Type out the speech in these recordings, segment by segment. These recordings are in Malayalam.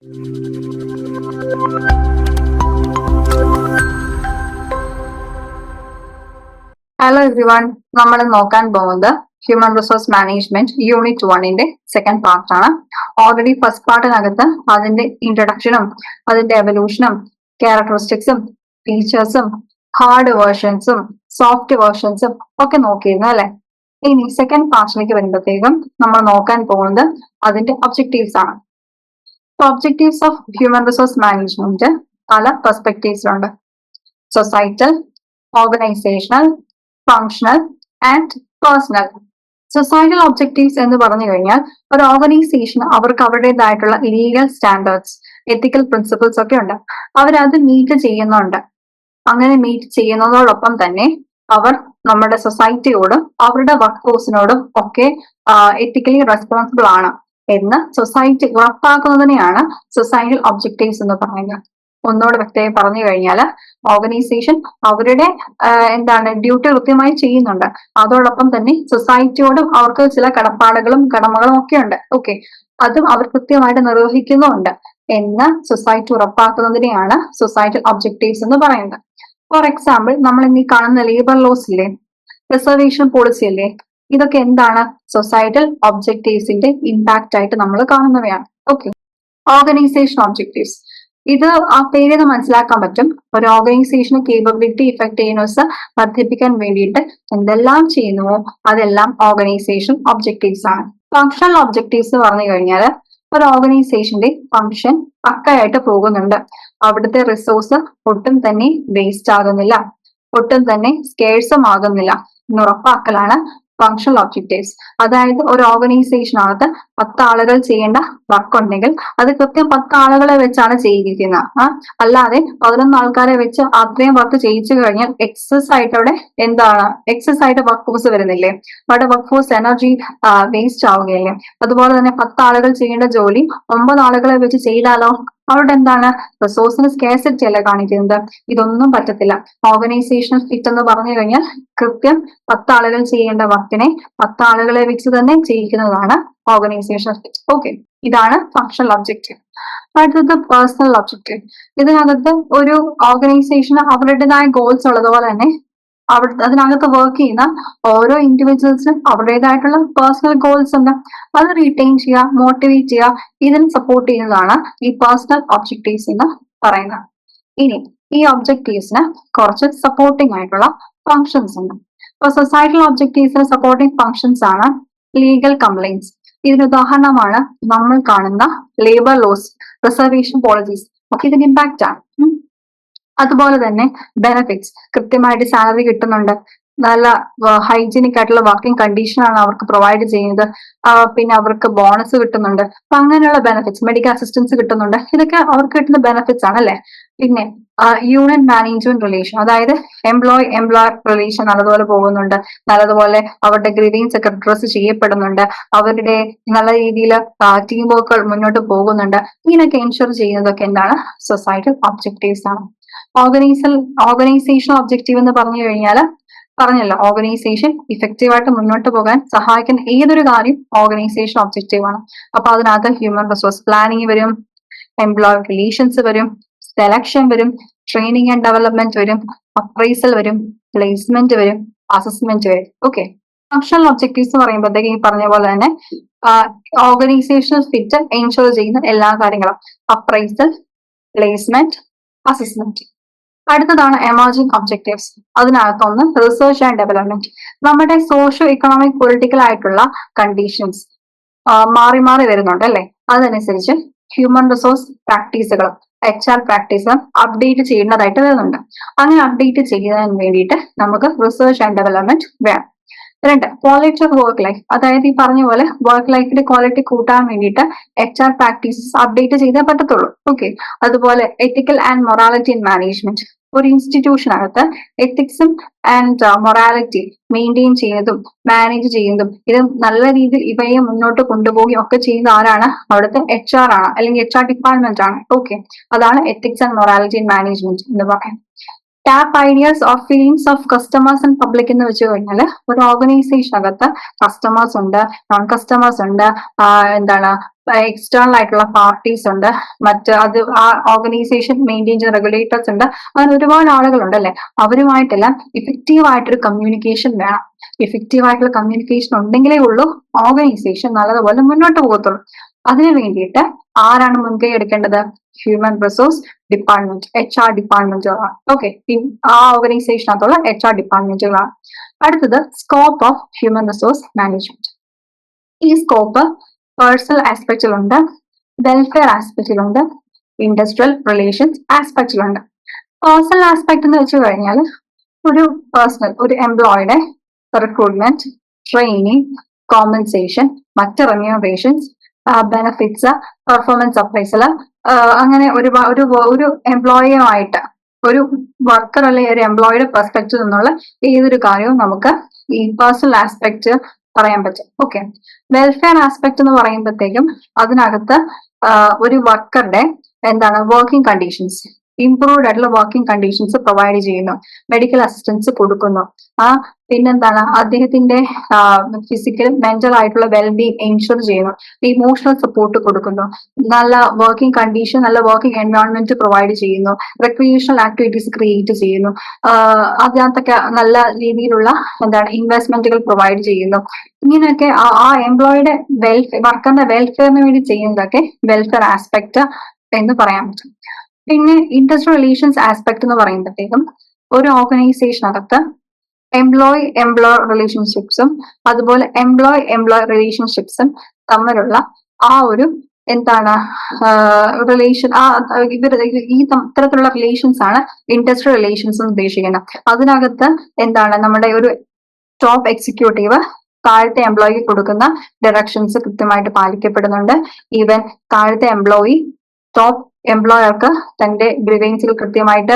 ഹലോ എവ്രിവൺ, നമ്മൾ നോക്കാൻ പോകുന്നത് human resource management unit 1 second part ആണ്. ഓൾറെഡി ഫസ്റ്റ് പാർട്ടിനകത്ത് അതിന്റെ ഇൻട്രൊഡക്ഷനും അതിന്റെ എവല്യൂഷനും ക്യാരക്ടറിസ്റ്റിക്സും ഫീച്ചേഴ്സും ഹാർഡ് വേർഷൻസും സോഫ്റ്റ് വേർഷൻസും ഒക്കെ നോക്കിയിരുന്നു അല്ലെ. ഇനി സെക്കൻഡ് പാർട്ടിലേക്ക് വരുമ്പോഴത്തേക്കും നമ്മൾ നോക്കാൻ പോകുന്നത് അതിന്റെ ഒബ്ജക്റ്റീവ്സ് ആണ്. Objectives of human resource management പല പെർസ്പെക്റ്റീവ്സിലുണ്ട്. Societal, organisational, functional and personal. Societal objectives എന്ന് പറഞ്ഞു കഴിഞ്ഞാൽ ഒരു ഓർഗനൈസേഷൻ അവർക്ക് അവരുടേതായിട്ടുള്ള ലീഗൽ സ്റ്റാൻഡേർഡ്സ്, എത്തിക്കൽ പ്രിൻസിപ്പിൾസ് ഒക്കെ ഉണ്ട്. അവരത് മീറ്റ് ചെയ്യുന്നുണ്ട്. അങ്ങനെ മീറ്റ് ചെയ്യുന്നതോടൊപ്പം തന്നെ അവർ നമ്മുടെ സൊസൈറ്റിയോടും അവരുടെ വർക്ക് ഫോഴ്സിനോടും ഒക്കെ എത്തിക്കലി റെസ്പോൺസിബിൾ ആണ് എന്ന് സൊസൈറ്റി ഉറപ്പാക്കുന്നതിനെയാണ് സൊസൈറ്റൽ ഒബ്ജക്റ്റീവ്സ് എന്ന് പറയുന്നത്. ഒന്നോട് വ്യക്തമായി പറഞ്ഞു കഴിഞ്ഞാൽ ഓർഗനൈസേഷൻ അവരുടെ ഡ്യൂട്ടി കൃത്യമായി ചെയ്യുന്നുണ്ട്. അതോടൊപ്പം തന്നെ സൊസൈറ്റിയോടും അവർക്ക് ചില കടപ്പാടുകളും കടമകളും ഒക്കെ ഉണ്ട്. ഓക്കെ, അതും അവർ കൃത്യമായിട്ട് നിർവഹിക്കുന്നുണ്ട് എന്ന് സൊസൈറ്റി ഉറപ്പാക്കുന്നതിനെയാണ് സൊസൈറ്റൽ ഒബ്ജക്റ്റീവ്സ് എന്ന് പറയുന്നത്. ഫോർ എക്സാമ്പിൾ, നമ്മൾ ഇന്ന് കാണുന്ന ലേബർ ലോസ് ഇല്ലേ, റിസർവേഷൻ പോളിസി അല്ലേ, ഇതൊക്കെ എന്താണ് സൊസൈറ്റൽ ഒബ്ജക്റ്റീവ്സിന്റെ ഇമ്പാക്റ്റ് ആയിട്ട് നമ്മൾ കാണുന്നവയാണ്. ഓക്കെ, ഓർഗനൈസേഷൻ ഒബ്ജക്റ്റീവ്സ്, ഇത് ആ പേരിൽ മനസ്സിലാക്കാൻ പറ്റും. ഒരു ഓർഗനൈസേഷന് കേപ്പബിലിറ്റി ഇഫക്റ്റീവ്നെസ് വർദ്ധിപ്പിക്കാൻ വേണ്ടിയിട്ട് എന്തെല്ലാം ചെയ്യുന്നുവോ അതെല്ലാം ഓർഗനൈസേഷൻ ഒബ്ജക്റ്റീവ്സ് ആണ്. ഫങ്ഷണൽ ഒബ്ജക്റ്റീവ്സ് പറഞ്ഞു കഴിഞ്ഞാൽ ഒരു ഓർഗനൈസേഷന്റെ ഫങ്ഷൻ പക്കയായിട്ട് പോകുന്നുണ്ട്. അവിടുത്തെ റിസോഴ്സ് ഒട്ടും തന്നെ വേസ്റ്റ് ആകുന്നില്ല, ഒട്ടും തന്നെ സ്കേഴ്സും ആകുന്നില്ല എന്ന് ഉറപ്പാക്കലാണ് ഫങ്ഷണൽ ഒബ്ജക്റ്റീവ്സ്. അതായത് ഒരു ഓർഗനൈസേഷനകത്ത് 10 ആളുകൾ ചെയ്യേണ്ട വർക്ക് ഉണ്ടെങ്കിൽ അത് കൃത്യം 10 ആളുകളെ വെച്ചാണ് ചെയ്യിക്കുന്നത്. അല്ലാതെ 11 ആൾക്കാരെ വെച്ച് അത്രയും വർക്ക് ചെയ്യിച്ചു കഴിഞ്ഞാൽ എക്സസ് ആയിട്ട് അവിടെ എക്സസ് ആയിട്ട് വർക്ക് ഫോഴ്സ് വരുന്നില്ലേ, അവിടെ വർക്ക് ഫോഴ്സ് എനർജി വേസ്റ്റ് ആവുകയല്ലേ. അതുപോലെ തന്നെ 10 ആളുകൾ ചെയ്യേണ്ട ജോലി 9 ആളുകളെ വെച്ച് ചെയ്താലോ അവിടെ റിസോഴ്സിന് സ്കേഴ്സിറ്റി അല്ലേ കാണിക്കുന്നത്. ഇതൊന്നും പറ്റത്തില്ല. ഓർഗനൈസേഷണൽ ഫിറ്റ് എന്ന് പറഞ്ഞു കഴിഞ്ഞാൽ കൃത്യം 10 ആളുകൾ ചെയ്യേണ്ട വർക്കിനെ 10 ആളുകളെ വെച്ച് തന്നെ ചെയ്യിക്കുന്നതാണ് ഓർഗനൈസേഷണൽ ഫിറ്റ്. ഓക്കെ, ഇതാണ് ഫങ്ഷണൽ ഒബ്ജക്റ്റീവ്. അടുത്തത് പേഴ്സണൽ ഒബ്ജക്റ്റീവ്. ഇതിനകത്ത് ഒരു ഓർഗനൈസേഷന് അവരുടേതായ ഗോൾസ് ഉള്ളതുപോലെ തന്നെ അതിനകത്ത് വർക്ക് ചെയ്യുന്ന ഓരോ ഇൻഡിവിജ്വൽസിനും അവരുടേതായിട്ടുള്ള പേഴ്സണൽ ഗോൾസ് ഉണ്ട്. അത് റീറ്റെയിൻ ചെയ്യുക, മോട്ടിവേറ്റ് ചെയ്യുക, ഇതിന് സപ്പോർട്ട് ചെയ്യുന്നതാണ് ഈ പേഴ്സണൽ ഒബ്ജക്റ്റീവ്സ് എന്ന് പറയുന്നത്. ഇനി ഈ ഒബ്ജക്റ്റീവ്സിന് കുറച്ച് സപ്പോർട്ടിംഗ് ആയിട്ടുള്ള ഫങ്ഷൻസ് ഉണ്ട്. ഇപ്പൊ സൊസൈറ്റൽ ഒബ്ജക്റ്റീവ്സിന് സപ്പോർട്ടിംഗ് ഫങ്ഷൻസ് ആണ് ലീഗൽ കംപ്ലൈന്റ്സ്. ഇതിന് ഉദാഹരണമാണ് നമ്മൾ കാണുന്ന ലേബർ ലോസ്, റിസർവേഷൻ പോളിസീസ് ഒക്കെ ഇതിന് ഇമ്പാക്റ്റ് ആണ്. അതുപോലെ തന്നെ ബെനഫിറ്റ്സ്, കൃത്യമായിട്ട് സാലറി കിട്ടുന്നുണ്ട്, നല്ല ഹൈജീനിക് ആയിട്ടുള്ള വർക്കിംഗ് കണ്ടീഷൻ ആണ് അവർക്ക് പ്രൊവൈഡ് ചെയ്യുന്നത്, പിന്നെ അവർക്ക് ബോണസ് കിട്ടുന്നുണ്ട്. അപ്പൊ അങ്ങനെയുള്ള ബെനഫിറ്റ്സ്, മെഡിക്കൽ അസിസ്റ്റൻസ് കിട്ടുന്നുണ്ട്, ഇതൊക്കെ അവർക്ക് കിട്ടുന്ന ബെനഫിറ്റ്സ് ആണ് അല്ലെ. പിന്നെ യൂണിയൻ മാനേജ്മെന്റ് റിലേഷൻ, അതായത് എംപ്ലോയർ റിലേഷൻ നല്ലതുപോലെ പോകുന്നുണ്ട്, നല്ലതുപോലെ അവരുടെ ഗ്രീവിയൻസ് ഒക്കെ അഡ്രസ് ചെയ്യപ്പെടുന്നുണ്ട്, അവരുടെ നല്ല രീതിയിൽ ടീം വർക്കുകൾ മുന്നോട്ട് പോകുന്നുണ്ട്. ഇങ്ങനെയൊക്കെ എൻഷുർ ചെയ്യുന്നതൊക്കെ എന്താണ് സൊസൈറ്റൽ ഒബ്ജക്റ്റീവ്സ് ആണ്. ഓർഗനൈസേഷൻ ഒബ്ജക്റ്റീവ് എന്ന് പറഞ്ഞു കഴിഞ്ഞാൽ പറഞ്ഞല്ലോ, ഓർഗനൈസേഷൻ ഇഫക്റ്റീവായിട്ട് മുന്നോട്ട് പോകാൻ സഹായിക്കുന്ന ഏതൊരു കാര്യം ഓർഗനൈസേഷൻ ഒബ്ജക്റ്റീവ് ആണ്. അപ്പൊ അതിനകത്ത് ഹ്യൂമൻ റിസോഴ്സ് പ്ലാനിങ് വരും, എംപ്ലോയർ റിലേഷൻസ് വരും, സെലക്ഷൻ വരും, ട്രെയിനിങ് ആൻഡ് ഡെവലപ്മെന്റ് വരും, അപ്രൈസൽ വരും, പ്ലേസ്മെന്റ് വരും, അസസ്മെന്റ് വരും. ഓക്കെ, ഫങ്ഷണൽ ഒബ്ജക്റ്റീവ്സ് പറയുമ്പോഴത്തേക്ക് ഈ പറഞ്ഞ പോലെ തന്നെ ഓർഗനൈസേഷണൽ ഫിറ്റ് എൻഷുർ ചെയ്യുന്ന എല്ലാ കാര്യങ്ങളും, അപ്രൈസൽ, പ്ലേസ്മെന്റ്, അസസ്മെന്റ്. അടുത്തതാണ് എമർജിംഗ് ഒബ്ജക്റ്റീവ്സ്. അതിനകത്തൊന്ന് റിസർച്ച് ആൻഡ് ഡെവലപ്മെന്റ്. നമ്മുടെ സോഷ്യോ ഇക്കണോമിക് പൊളിറ്റിക്കൽ ആയിട്ടുള്ള കണ്ടീഷൻസ് മാറി മാറി വരുന്നുണ്ട് അല്ലെ. അതനുസരിച്ച് ഹ്യൂമൻ റിസോഴ്സ് പ്രാക്ടീസുകളും HR പ്രാക്ടീസുകളും അപ്ഡേറ്റ് ചെയ്യുന്നതായിട്ട് വരുന്നുണ്ട്. അങ്ങനെ അപ്ഡേറ്റ് ചെയ്യാൻ വേണ്ടിയിട്ട് നമുക്ക് റിസർച്ച് ആൻഡ് ഡെവലപ്മെന്റ് വേണം. 2, ക്വാളിറ്റി ഓഫ് വർക്ക് ലൈഫ്. അതായത് ഈ പറഞ്ഞ പോലെ വർക്ക് ലൈഫിന്റെ ക്വാളിറ്റി കൂട്ടാൻ വേണ്ടിയിട്ട് HR പ്രാക്ടീസസ് അപ്ഡേറ്റ് ചെയ്തേ പറ്റത്തുള്ളൂ. ഓക്കെ, അതുപോലെ ethical and morality in management. ഒരു ഇൻസ്റ്റിറ്റ്യൂഷനകത്ത് എത്തിക്സും ആൻഡ് മൊറാലിറ്റി മെയിൻറ്റെയിൻ ചെയ്യുന്നതും മാനേജ് ചെയ്യുന്നതും ഇത് നല്ല രീതിയിൽ ഇവയെ മുന്നോട്ട് കൊണ്ടുപോവുകയും ഒക്കെ ചെയ്യുന്ന ആരാണ്? അവിടുത്തെ HR ആണ്, അല്ലെങ്കിൽ HR ഡിപ്പാർട്ട്മെന്റ് ആണ്. ഓക്കെ, അതാണ് ethics and morality in management എന്ന് പറയുന്നത്. Tap ideas of feelings of customers and public എന്ന് വെച്ച് കഴിഞ്ഞാൽ ഒരു ഓർഗനൈസേഷനകത്ത് കസ്റ്റമേഴ്സ് ഉണ്ട്, നോൺ കസ്റ്റമേഴ്സ് ഉണ്ട്, എന്താണ് എക്സ്റ്റേണൽ ആയിട്ടുള്ള പാർട്ടീസ് ഉണ്ട്, മറ്റ് അത് ആ ഓർഗനൈസേഷൻ മെയിൻറ്റെയിൻ ചെയ്യുന്ന റെഗുലേറ്റേഴ്സ് ഉണ്ട്, അങ്ങനെ ഒരുപാട് ആളുകളുണ്ട് അല്ലെ. അവരുമായിട്ടെല്ലാം ഇഫക്റ്റീവ് ആയിട്ടൊരു കമ്മ്യൂണിക്കേഷൻ വേണം. ഇഫക്റ്റീവ് ആയിട്ടുള്ള കമ്മ്യൂണിക്കേഷൻ ഉണ്ടെങ്കിലേ ഉള്ളൂ ഓർഗനൈസേഷൻ നല്ലതുപോലെ മുന്നോട്ട് പോകത്തുള്ളൂ. അതിനു വേണ്ടിയിട്ട് ആരാണ് മുൻകൈ എടുക്കേണ്ടത്? ഹ്യൂമൻ റിസോഴ്സ് ഡിപ്പാർട്ട്മെന്റ്, HR ഡിപ്പാർട്ട്മെന്റുകളാണ്. ഓക്കെ, ആ ഓർഗനൈസേഷനകത്തുള്ള HR ഡിപ്പാർട്ട്മെന്റുകളാണ്. അടുത്തത് scope of human resource management. ഈ സ്കോപ്പ് പേഴ്സണൽ ആസ്പെക്റ്റിലുണ്ട്, വെൽഫെയർ ആസ്പെക്റ്റിലുണ്ട്, ഇൻഡസ്ട്രിയൽ റിലേഷൻസ് ആസ്പെക്റ്റിലുണ്ട്. പേഴ്സണൽ ആസ്പെക്ട് എന്ന് വെച്ച് കഴിഞ്ഞാൽ ഒരു എംപ്ലോയിയുടെ റിക്രൂട്ട്മെന്റ്, ട്രെയിനിങ്, കോമ്പൻസേഷൻ, മറ്റ് റെമ്യൂണറേഷൻസ്, ബെനഫിറ്റ്സ്, പെർഫോമൻസ് അപ്രൈസൽ, അങ്ങനെ ഒരു എംപ്ലോയിയുമായിട്ട് ഒരു വർക്കർ അല്ലെങ്കിൽ ഒരു എംപ്ലോയിയുടെ പെർസ്പെക്റ്റീവ് നിന്നുള്ള ഏതൊരു കാര്യവും നമുക്ക് ഈ പേഴ്സണൽ ആസ്പെക്ട് പറയാൻ പറ്റും. ഓക്കെ, വെൽഫെയർ ആസ്പെക്ട് എന്ന് പറയുമ്പോഴത്തേക്കും അതിനകത്ത് ഒരു വർക്കറുടെ വർക്കിംഗ് കണ്ടീഷൻസ്, ഇംപ്രൂവ്ഡ് ആയിട്ടുള്ള വർക്കിംഗ് കണ്ടീഷൻസ് പ്രൊവൈഡ് ചെയ്യുന്നു, മെഡിക്കൽ അസിസ്റ്റൻസ് കൊടുക്കുന്നു, പിന്നെന്താണ് അദ്ദേഹത്തിന്റെ ഫിസിക്കൽ മെന്റൽ ആയിട്ടുള്ള വെൽബീങ് എൻഷുർ ചെയ്യുന്നു, ഇമോഷണൽ സപ്പോർട്ട് കൊടുക്കുന്നു, നല്ല വർക്കിംഗ് കണ്ടീഷൻ, നല്ല വർക്കിംഗ് എൻവയോൺമെന്റ് പ്രൊവൈഡ് ചെയ്യുന്നു, റെക്രിയേഷണൽ ആക്ടിവിറ്റീസ് ക്രിയേറ്റ് ചെയ്യുന്നു, അതിനകത്തൊക്കെ നല്ല രീതിയിലുള്ള ഇൻവെസ്റ്റ്മെന്റുകൾ പ്രൊവൈഡ് ചെയ്യുന്നു. ഇങ്ങനെയൊക്കെ ആ എംപ്ലോയിയുടെ വർക്കറിന്റെ വെൽഫെയറിന് വേണ്ടി ചെയ്യുന്നതൊക്കെ വെൽഫെയർ ആസ്പെക്ട് എന്ന് പറയാൻ പറ്റും. പിന്നെ ഇൻഡസ്ട്രിയൽ റിലേഷൻസ് ആസ്പെക്ട് എന്ന് പറയുമ്പോഴത്തേക്കും ഒരു ഓർഗനൈസേഷനകത്ത് എംപ്ലോയർ റിലേഷൻഷിപ്സും അതുപോലെ എംപ്ലോയ് റിലേഷൻഷിപ്സും തമ്മിലുള്ള ആ ഒരു റിലേഷൻ, ഇത്തരത്തിലുള്ള റിലേഷൻസ് ആണ് ഇൻഡസ്ട്രിയൽ റിലേഷൻസ് എന്ന് ഉദ്ദേശിക്കുന്നത്. അതിനകത്ത് നമ്മുടെ ഒരു ടോപ്പ് എക്സിക്യൂട്ടീവ് താഴത്തെ എംപ്ലോയിക്ക് കൊടുക്കുന്ന ഡയറക്ഷൻസ് കൃത്യമായിട്ട് പാലിക്കപ്പെടുന്നുണ്ട്. ഈവൻ താഴത്തെ ടോപ്പ് എംപ്ലോയർക്ക് തന്റെ ഗ്രീവൻസുകൾ കൃത്യമായിട്ട്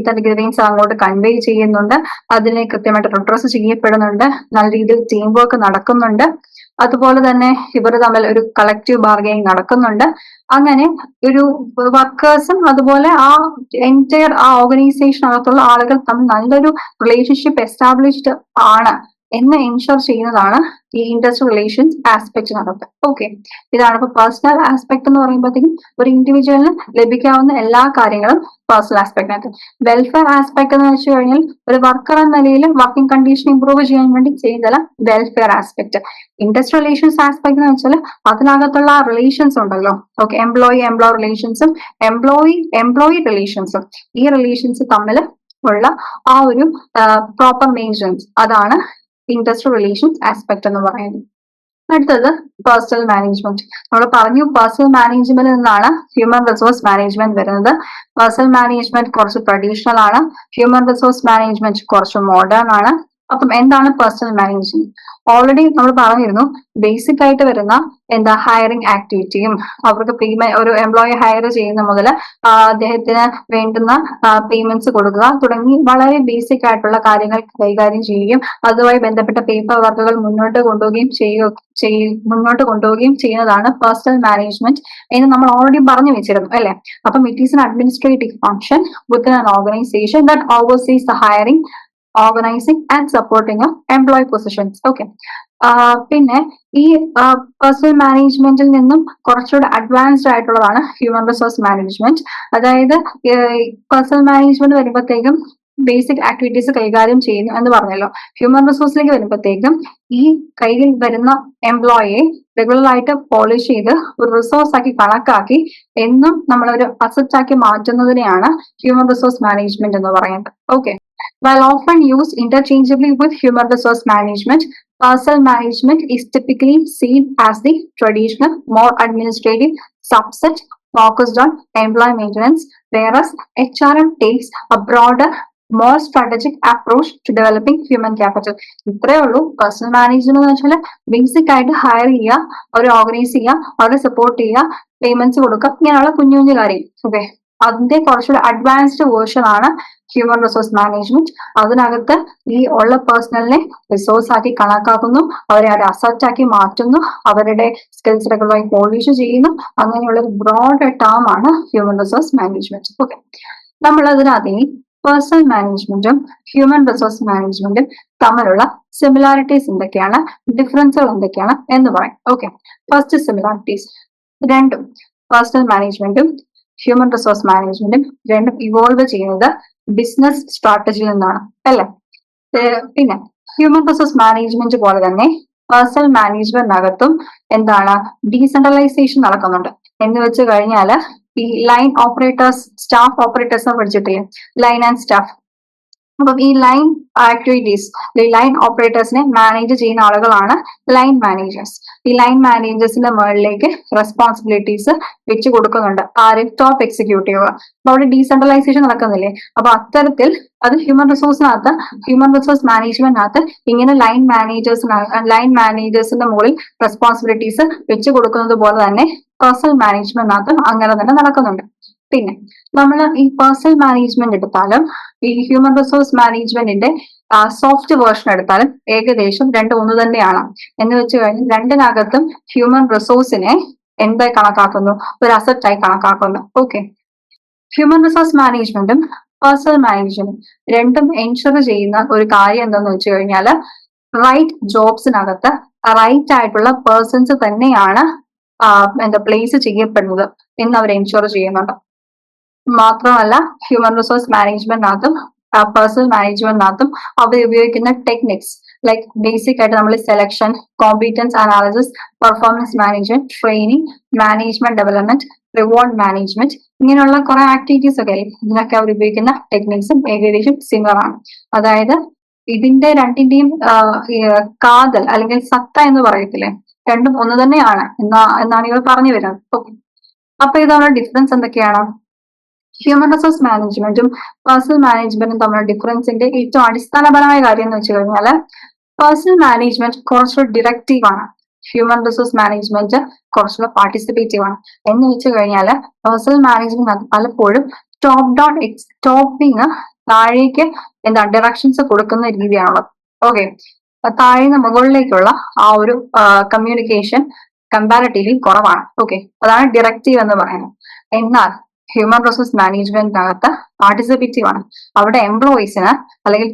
തന്റെ ഗ്രീവൻസ് അങ്ങോട്ട് കൺവേ ചെയ്യുന്നുണ്ട്, അതിനെ കൃത്യമായിട്ട് റിഡ്രസ് ചെയ്യപ്പെടുന്നുണ്ട്, നല്ല രീതിയിൽ ടീം വർക്ക് നടക്കുന്നുണ്ട്. അതുപോലെ തന്നെ ഇവർ തമ്മിൽ ഒരു കളക്റ്റീവ് ബാർഗൈനിങ് നടക്കുന്നുണ്ട്. അങ്ങനെ ഒരു വർക്കേഴ്സും അതുപോലെ ആ ഓർഗനൈസേഷനകത്തുള്ള ആളുകൾ തമ്മിൽ നല്ലൊരു റിലേഷൻഷിപ്പ് എസ്റ്റാബ്ലിഷ്ഡ് ആണ് എന്ന് എൻഷുർ ചെയ്യുന്നതാണ് ഈ ഇൻഡസ്ട്രിയൽ റിലേഷൻസ് ആസ്പെക്ടിനകത്ത്. ഓക്കെ, ഇതാണ് ഇപ്പൊ പേഴ്സണൽ ആസ്പെക്ട് എന്ന് പറയുമ്പോഴത്തേക്കും ഒരു ഇൻഡിവിജ്വലിന് ലഭിക്കാവുന്ന എല്ലാ കാര്യങ്ങളും പേഴ്സണൽ ആസ്പെക്ടിനകത്ത്. വെൽഫെയർ ആസ്പെക്ട് എന്ന് വെച്ച് കഴിഞ്ഞാൽ ഒരു വർക്കർ എന്ന നിലയിൽ വർക്കിംഗ് കണ്ടീഷൻ ഇംപ്രൂവ് ചെയ്യാൻ വേണ്ടി ചെയ്യുന്നതല്ല welfare aspect. Industrial relations aspect എന്ന് വെച്ചാൽ അതിനകത്തുള്ള റിലേഷൻസ് ഉണ്ടല്ലോ, ഓക്കെ, എംപ്ലോയി റിലേഷൻസും എംപ്ലോയി റിലേഷൻസും, ഈ റിലേഷൻസ് തമ്മിൽ ഉള്ള ആ ഒരു പ്രോപ്പർ മെയിൻ്റനൻസ്, അതാണ് ഇൻഡസ്ട്രിയൽ റിലേഷൻസ് ആസ്പെക്ട് എന്ന് പറയുന്നത്. അടുത്തത് പേഴ്സണൽ മാനേജ്മെന്റ്. നമ്മൾ പറഞ്ഞു പേഴ്സണൽ മാനേജ്മെന്റിൽ നിന്നാണ് ഹ്യൂമൻ റിസോഴ്സ് മാനേജ്മെന്റ് വരുന്നത്. പേഴ്സണൽ മാനേജ്മെന്റ് കുറച്ച് ട്രഡീഷണൽ ആണ്, ഹ്യൂമൻ റിസോഴ്സ് മാനേജ്മെന്റ് കുറച്ച് മോഡേൺ ആണ്. അപ്പം എന്താണ് പേഴ്സണൽ മാനേജ്മെന്റ്? ഓൾറെഡി നമ്മൾ പറഞ്ഞിരുന്നു, ബേസിക് ആയിട്ട് വരുന്ന ഹയറിംഗ് ആക്ടിവിറ്റിയും അവർക്ക് ഒരു എംപ്ലോയി ഹയർ ചെയ്യുന്ന മുതൽ അദ്ദേഹത്തിന് വേണ്ടുന്ന പേയ്മെന്റ്സ് കൊടുക്കുക തുടങ്ങി വളരെ ബേസിക് ആയിട്ടുള്ള കാര്യങ്ങൾ കൈകാര്യം ചെയ്യുകയും അതുമായി ബന്ധപ്പെട്ട പേപ്പർ വർക്കുകൾ മുന്നോട്ട് കൊണ്ടുപോവുകയും ചെയ്യുന്നതാണ് പേഴ്സണൽ മാനേജ്മെന്റ് എന്ന് നമ്മൾ ഓൾറെഡി പറഞ്ഞു വെച്ചിരുന്നു അല്ലെ. അപ്പം it is N administrative function within an organisation that overseas the hiring, organising and supporting employee positions. Okay, പിന്നെ ഈ പേഴ്സണൽ മാനേജ്മെന്റിൽ നിന്നും കുറച്ചുകൂടെ അഡ്വാൻസ്ഡ് ആയിട്ടുള്ളതാണ് ഹ്യൂമൻ റിസോഴ്സ് മാനേജ്മെന്റ്. അതായത് പേഴ്സണൽ മാനേജ്മെന്റ് വരുമ്പോഴത്തേക്കും ബേസിക് ആക്ടിവിറ്റീസ് കൈകാര്യം ചെയ്യുന്നു എന്ന് പറഞ്ഞല്ലോ. ഹ്യൂമൻ റിസോഴ്സിലേക്ക് വരുമ്പോഴത്തേക്കും ഈ കയ്യിൽ വരുന്ന എംപ്ലോയിയെ റെഗുലർ ആയിട്ട് പോളിഷ് ചെയ്ത് ഒരു റിസോഴ്സ് ആക്കി കണക്കാക്കി എന്നും നമ്മളൊരു അസറ്റ് ആക്കി മാറ്റുന്നതിനെയാണ് ഹ്യൂമൻ റിസോഴ്സ് മാനേജ്മെന്റ് എന്ന് പറയുന്നത്. Okay, while often used interchangeably with human resource management, personal management is typically seen as the traditional, more administrative subset focused on employee maintenance, whereas HRM takes a broader, more strategic approach to developing human capital. ഇത്രയേ ഉള്ളൂ പേഴ്സണൽ മാനേജ്മെന്റ് എന്ന് വെച്ചാൽ ബേസിക് ആയിട്ട് ഹയർ ചെയ്യുക, അവരെ ഓർഗനൈസ് ചെയ്യുക, അവരെ സപ്പോർട്ട് ചെയ്യുക, പേയ്മെന്റ്സ് കൊടുക്കുക, ഇങ്ങനെയുള്ള കുഞ്ഞു കുഞ്ഞു കാര്യം. ഓക്കെ, അതിന്റെ കുറച്ചുകൂടി അഡ്വാൻസ്ഡ് വേർഷൻ ആണ് ഹ്യൂമൻ റിസോഴ്സ് മാനേജ്മെന്റ്. അതിനകത്ത് ഈ ഉള്ള പേഴ്സണലിനെ റിസോഴ്സ് ആക്കി കണക്കാക്കുന്നു, അവരെ ഒരു അസറ്റ് ആക്കി മാറ്റുന്നു, അവരുടെ സ്കിൽസ് റെഗുലറായി പോളിഷ് ചെയ്യുന്നു. അങ്ങനെയുള്ള ഒരു ബ്രോഡ് ടേം ആണ് ഹ്യൂമൻ റിസോഴ്സ് മാനേജ്മെന്റ്. ഓക്കെ, നമ്മൾ അതിനകത്ത് ഈ പേഴ്സണൽ മാനേജ്മെന്റും ഹ്യൂമൻ റിസോഴ്സ് മാനേജ്മെന്റും തമ്മിലുള്ള സിമിലാരിറ്റീസ് എന്തൊക്കെയാണ്, ഡിഫറൻസുകൾ എന്തൊക്കെയാണ് എന്ന് പറയാം. Okay, first similarities. രണ്ടും പേഴ്സണൽ മാനേജ്മെന്റും ഹ്യൂമൻ റിസോഴ്സ് മാനേജ്മെന്റും രണ്ടും ഇവോൾവ് ചെയ്യുന്നത് ബിസിനസ് സ്ട്രാറ്റജിയിൽ നിന്നാണ് അല്ലെ. പിന്നെ ഹ്യൂമൻ റിസോഴ്സ് മാനേജ്മെന്റ് പോലെ തന്നെ പേഴ്സണൽ മാനേജ്മെന്റിനകത്തും എന്താണ് ഡീസെൻട്രലൈസേഷൻ നടക്കുന്നുണ്ട്. എന്ന് വെച്ച് കഴിഞ്ഞാൽ ഈ ലൈൻ ഓപ്പറേറ്റേഴ്സ്, സ്റ്റാഫ് ഓപ്പറേറ്റേഴ്സ് പഠിച്ചിട്ടില്ലേ, ലൈൻ ആൻഡ് സ്റ്റാഫ്. അപ്പം ഈ ലൈൻ ആക്ടിവിറ്റീസ്, ഈ ലൈൻ ഓപ്പറേറ്റേഴ്സിനെ മാനേജ് ചെയ്യുന്ന ആളുകളാണ് ലൈൻ മാനേജേഴ്സ്. ഈ ലൈൻ മാനേജേഴ്സിന്റെ മുകളിലേക്ക് റെസ്പോൺസിബിലിറ്റീസ് വെച്ച് കൊടുക്കുന്നുണ്ട് ആര്, ടോപ്പ് എക്സിക്യൂട്ടീവ്. അപ്പൊ അവിടെ ഡീസെൻട്രലൈസേഷൻ നടക്കുന്നില്ലേ, അപ്പൊ അത്തരത്തിൽ അത് ഹ്യൂമൻ റിസോഴ്സ് മാനേജ്മെന്റിനകത്ത് ഇങ്ങനെ ലൈൻ മാനേജേഴ്സിന്റെ മുകളിൽ റെസ്പോൺസിബിലിറ്റീസ് വെച്ച് കൊടുക്കുന്നത് പോലെ തന്നെ പേഴ്സണൽ മാനേജ്മെന്റിനകത്തും അങ്ങനെ തന്നെ നടക്കുന്നുണ്ട്. പിന്നെ നമ്മൾ ഈ പേഴ്സണൽ മാനേജ്മെന്റ് എടുത്താലും ഈ ഹ്യൂമൻ റിസോഴ്സ് മാനേജ്മെന്റിന്റെ സോഫ്റ്റ് വേർഷൻ എടുത്താലും ഏകദേശം രണ്ടും ഒന്ന് തന്നെയാണ്. എന്ന് വെച്ച് കഴിഞ്ഞാൽ രണ്ടിനകത്തും ഹ്യൂമൻ റിസോഴ്സിനെ എന്തായി കണക്കാക്കുന്നു, ഒരു അസറ്റായി കണക്കാക്കുന്നു. ഓക്കെ, ഹ്യൂമൻ റിസോഴ്സ് മാനേജ്മെന്റും പേഴ്സണൽ മാനേജ്മെന്റും രണ്ടും എൻഷുർ ചെയ്യുന്ന ഒരു കാര്യം എന്താന്ന് വെച്ച് കഴിഞ്ഞാൽ റൈറ്റ് ജോബ്സിനകത്ത് റൈറ്റ് ആയിട്ടുള്ള പേഴ്സൺസ് തന്നെയാണ് പ്ലേസ് ചെയ്യപ്പെടുന്നത് എന്ന് അവർ എൻഷുർ ചെയ്യുന്നുണ്ട്. മാത്രമല്ല ഹ്യൂമൻ റിസോഴ്സ് മാനേജ്മെന്റിനകത്തും പേഴ്സണൽ മാനേജ്മെന്റിനകത്തും അവർ ഉപയോഗിക്കുന്ന ടെക്നിക്സ് ലൈക്ക് ബേസിക് ആയിട്ട് നമ്മൾ selection, competence analysis, performance management, training, management development, reward management, ഇങ്ങനെയുള്ള കുറെ ആക്ടിവിറ്റീസ് ഒക്കെ ഇതിനൊക്കെ അവർ ഉപയോഗിക്കുന്ന ടെക്നിക്സും ഏകദേശം സിമിലർ ആണ്. അതായത് ഇതിന്റെ രണ്ടിന്റെയും കാതൽ അല്ലെങ്കിൽ സത്ത എന്ന് പറയത്തില്ലേ, രണ്ടും ഒന്ന് തന്നെയാണ് എന്നാണ് ഇവർ പറഞ്ഞു വരുന്നത്. ഓക്കെ, അപ്പൊ ഇതാണ് ഡിഫറൻസ് എന്തൊക്കെയാണ്. ഹ്യൂമൻ റിസോഴ്സ് മാനേജ്മെന്റും പേഴ്സണൽ മാനേജ്മെന്റും തമ്മിലുള്ള ഡിഫറൻസിന്റെ ഏറ്റവും അടിസ്ഥാനപരമായ കാര്യം എന്ന് വെച്ച് കഴിഞ്ഞാൽ പേഴ്സണൽ മാനേജ്മെന്റ് കുറച്ചുകൂടി ഡിറക്റ്റീവ് ആണ്, ഹ്യൂമൻ റിസോഴ്സ് മാനേജ്മെന്റ് കുറച്ചുകൂടെ പാർട്ടിസിപ്പേറ്റീവ് ആണ്. എന്ന് വെച്ച് കഴിഞ്ഞാൽ പേഴ്സണൽ മാനേജ്മെന്റ് പലപ്പോഴും ടോപ്പിങ് താഴേക്ക് ഡയറക്ഷൻസ് കൊടുക്കുന്ന രീതിയാണുള്ളത്. ഓക്കെ, താഴ്ന്ന മുകളിലേക്കുള്ള ആ ഒരു കമ്മ്യൂണിക്കേഷൻ കമ്പാരിറ്റീവ്ലി കുറവാണ്. ഓക്കെ, അതാണ് ഡിറക്റ്റീവ് എന്ന് പറയുന്നത്. എന്നാൽ ഹ്യൂമൻ റിസോഴ്സ് മാനേജ്മെന്റിനകത്ത് പാർട്ടിസിപ്പേറ്റീവ് ആണ്. അവിടെ എംപ്ലോയീസിന് അല്ലെങ്കിൽ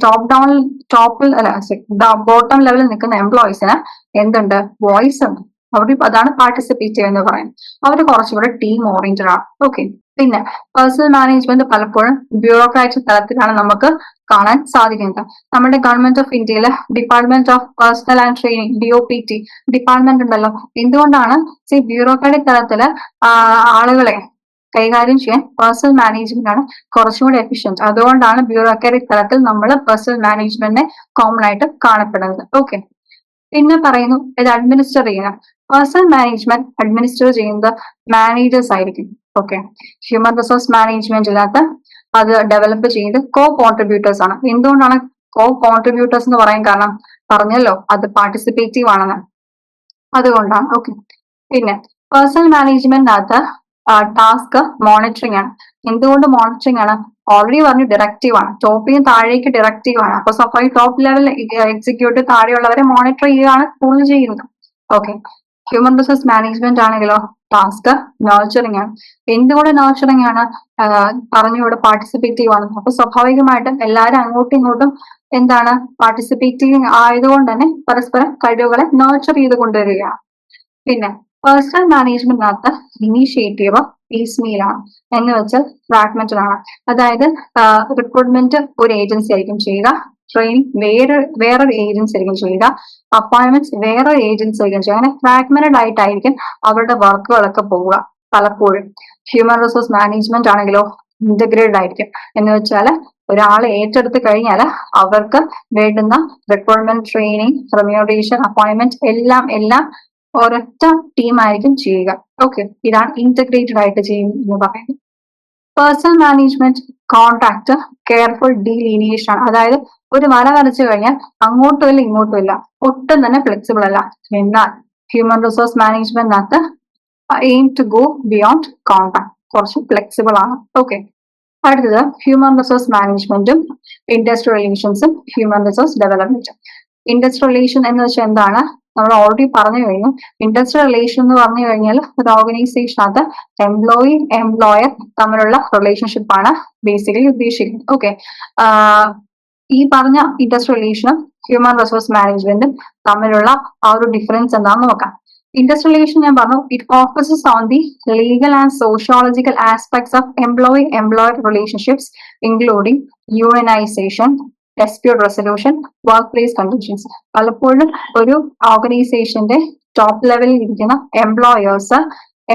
ബോട്ടം ലെവലിൽ നിൽക്കുന്ന എംപ്ലോയീസിന് എന്തുണ്ട്, വോയിസ് ഉണ്ട്. അവിടെ അതാണ് പാർട്ടിസിപ്പേറ്റീവ് എന്ന് പറയുന്നത്. അവർ കുറച്ചുകൂടെ ടീം ഓറിയന്റഡ് ആണ്. ഓക്കെ, പിന്നെ പേഴ്സണൽ മാനേജ്മെന്റ് പലപ്പോഴും ബ്യൂറോക്രാറ്റിക് തലത്തിലാണ് നമുക്ക് കാണാൻ സാധിക്കുന്നത്. നമ്മുടെ ഗവൺമെന്റ് ഓഫ് ഇന്ത്യയിലെ department of personal and training DOPT department ഉണ്ടല്ലോ. എന്തുകൊണ്ടാണ് ബ്യൂറോക്രാറ്റിക് തലത്തില് ആളുകളെ കൈകാര്യം ചെയ്യാൻ പേഴ്സണൽ മാനേജ്മെന്റ് ആണ് കുറച്ചുകൂടി എഫിഷ്യന്റ്. അതുകൊണ്ടാണ് ബ്യൂറോക്രാറ്റിക് തലത്തിൽ നമ്മൾ പേഴ്സണൽ മാനേജ്മെന്റിനെ കോമൺ ആയിട്ട് കാണപ്പെടുന്നത്. ഓക്കെ, പിന്നെ പറയുന്നു ഇത് അഡ്മിനിസ്റ്റർ ചെയ്യണം. പേഴ്സണൽ മാനേജ്മെന്റ് അഡ്മിനിസ്റ്റർ ചെയ്യുന്നത് മാനേജേഴ്സ് ആയിരിക്കും. ഓക്കെ, ഹ്യൂമൻ റിസോഴ്സ് മാനേജ്മെന്റിനകത്ത് അത് ഡെവലപ്പ് ചെയ്യുന്നത് കോൺട്രിബ്യൂട്ടേഴ്സ് ആണ്. എന്തുകൊണ്ടാണ് കോൺട്രിബ്യൂട്ടേഴ്സ് എന്ന് പറയാൻ കാരണം, പറഞ്ഞല്ലോ അത് പാർട്ടിസിപ്പേറ്റീവ് ആണെന്ന്, അതുകൊണ്ടാണ്. ഓക്കെ, പിന്നെ പേഴ്സണൽ മാനേജ്മെന്റിനകത്ത് ടാസ്ക് മോണിറ്ററിംഗ് ആണ്. എന്തുകൊണ്ട് മോണിറ്ററിംഗ് ആണ്, ഓൾറെഡി പറഞ്ഞു ഡിറക്റ്റീവ് ആണ്, ടോപ്പിന് താഴേക്ക് ഡിറക്റ്റീവ് ആണ്. അപ്പൊ സ്വഭാവിക ടോപ്പ് ലെവൽ എക്സിക്യൂട്ടീവ് താഴെയുള്ളവരെ മോണിറ്റർ ചെയ്യുകയാണ് കൂടുതൽ ചെയ്യുന്നത്. ഓക്കെ, ഹ്യൂമൻ റിസോഴ്സ് മാനേജ്മെന്റ് ആണെങ്കിലോ ടാസ്ക് നർച്ചറിംഗ് ആണ്. എന്തുകൊണ്ട് നർച്ചറിംഗ് ആണ്, പറഞ്ഞുകൂടെ പാർട്ടിസിപ്പേറ്റീവ് ആണ്. അപ്പൊ സ്വാഭാവികമായിട്ടും എല്ലാവരും അങ്ങോട്ടും ഇങ്ങോട്ടും പാർട്ടിസിപ്പേറ്റീവ് ആയതുകൊണ്ട് തന്നെ പരസ്പരം കഴിവുകളെ നർച്ചർ ചെയ്ത് കൊണ്ടുവരികയാണ്. പിന്നെ പേഴ്സണൽ മാനേജ്മെന്റിനകത്ത് ഇനീഷ്യേറ്റീവ് പീസ്മീൽ ആണ്, എന്ന് വെച്ചാൽ ഫ്രാഗ്മെന്റഡ് ആണ്. അതായത് റിക്രൂട്ട്മെന്റ് ഒരു ഏജൻസി ആയിരിക്കും ചെയ്യുക, ട്രെയിനിങ് വേറൊരു ഏജൻസി ആയിരിക്കും ചെയ്യുക, അപ്പോയിന്റ്മെന്റ്സ് വേറൊരു ഏജൻസി ആയിരിക്കും ചെയ്യുക. അങ്ങനെ ഫ്രാഗ്മെന്റഡ് ആയിട്ടായിരിക്കും അവരുടെ വർക്കുകളൊക്കെ പോവുക പലപ്പോഴും. ഹ്യൂമൻ റിസോഴ്സ് മാനേജ്മെന്റ് ആണെങ്കിലോ ഇന്റഗ്രേറ്റഡ് ആയിരിക്കും. എന്ന് വെച്ചാൽ ഒരാളെ ഏറ്റെടുത്ത് കഴിഞ്ഞാൽ അവർക്ക് വേണ്ടുന്ന റിക്രൂട്ട്മെന്റ്, ട്രെയിനിങ്, റെമ്യൂണറേഷൻ, അപ്പോയിന്റ്മെന്റ് എല്ലാം ഒരൊറ്റ ടീമായിരിക്കും ചെയ്യുക. ഓക്കെ, ഇതാണ് ഇന്റഗ്രേറ്റഡ് ആയിട്ട് ചെയ്യുന്നത് പറയുന്നത്. പേഴ്സണൽ മാനേജ്മെന്റ് കോൺട്രാക്ട് കെയർഫുൾ ഡീലിനിയേഷൻ ആണ്. അതായത് ഒരു വര വരച്ചു കഴിഞ്ഞാൽ അങ്ങോട്ടും ഇല്ല ഇങ്ങോട്ടും ഇല്ല, ഒട്ടും തന്നെ ഫ്ലെക്സിബിൾ അല്ല. എന്നാൽ ഹ്യൂമൻ റിസോഴ്സ് മാനേജ്മെന്റിനകത്ത് aim to go beyond contract, കുറച്ച് ഫ്ലെക്സിബിൾ ആണ്. ഓക്കെ, അടുത്തത് ഹ്യൂമൻ റിസോഴ്സ് മാനേജ്മെന്റും ഇൻഡസ്ട്രിയൽ റിലേഷൻസും ഹ്യൂമൻ റിസോഴ്സ് ഡെവലപ്മെന്റും. ഇൻഡസ്ട്രിയൽ റിലേഷൻ എന്ന് വെച്ചാൽ എന്താണ്, നമ്മൾ ഓൾറെഡി പറഞ്ഞു കഴിഞ്ഞു. ഇൻഡസ്ട്രിയൽ റിലേഷൻ എന്ന് പറഞ്ഞു കഴിഞ്ഞാൽ ഒരു ഓർഗനൈസേഷനകത്ത് എംപ്ലോയർ തമ്മിലുള്ള റിലേഷൻഷിപ്പ് ആണ് ബേസിക്കലി ഉദ്ദേശിക്കുന്നത്. ഓക്കെ, ഈ പറഞ്ഞ ഇൻഡസ്ട്രിയൽ റിലേഷനും ഹ്യൂമൻ റിസോഴ്സ് മാനേജ്മെന്റും തമ്മിലുള്ള ആ ഒരു ഡിഫറൻസ് എന്താണെന്ന് നോക്കാം. ഇൻഡസ്ട്രിയൽ റിലേഷൻ ഞാൻ പറഞ്ഞു, it focuses on the legal and sociological aspects of employer relationships including unionisation, dispute resolution, workplace conditions. പലപ്പോഴും ഒരു ഓർഗനൈസേഷന്റെ ടോപ്പ് ലെവലിൽ ഇരിക്കുന്ന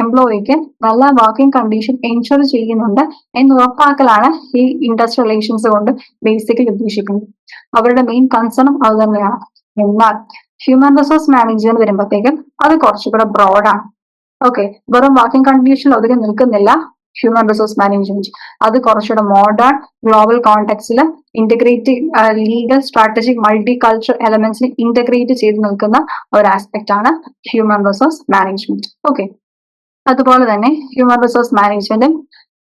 എംപ്ലോയിക്ക് നല്ല വർക്കിംഗ് കണ്ടീഷൻ എൻഷുർ ചെയ്യുന്നുണ്ട് എന്ന് ഉറപ്പാക്കലാണ് ഈ ഇൻഡസ്ട്രിയൽ റിലേഷൻസ് കൊണ്ട് ബേസിക്കലി ഉദ്ദേശിക്കുന്നത്. അവരുടെ മെയിൻ കൺസേണും അത് തന്നെയാണ്. എന്നാൽ ഹ്യൂമൻ റിസോഴ്സ് മാനേജ്മെന്റ് വരുമ്പോഴത്തേക്കും അത് കുറച്ചുകൂടെ ബ്രോഡാണ്. ഓക്കെ, വെറും വർക്കിംഗ് കണ്ടീഷനിൽ ഒതുങ്ങി നിൽക്കുന്നില്ല ഹ്യൂമൻ റിസോഴ്സ് മാനേജ്മെന്റ്. അത് കുറച്ചുകൂടെ മോഡേൺ ഗ്ലോബൽ കോണ്ടെക്സ്റ്റിൽ integrate legal, strategic, multi culture എലമെന്റ്സിൽ ഇന്റഗ്രേറ്റ് ചെയ്ത് നിൽക്കുന്ന ഒരു ആസ്പെക്ട് ആണ് ഹ്യൂമൻ റിസോഴ്സ് മാനേജ്മെന്റ്. ഓക്കെ, അതുപോലെ തന്നെ ഹ്യൂമൻ റിസോഴ്സ് മാനേജ്മെന്റും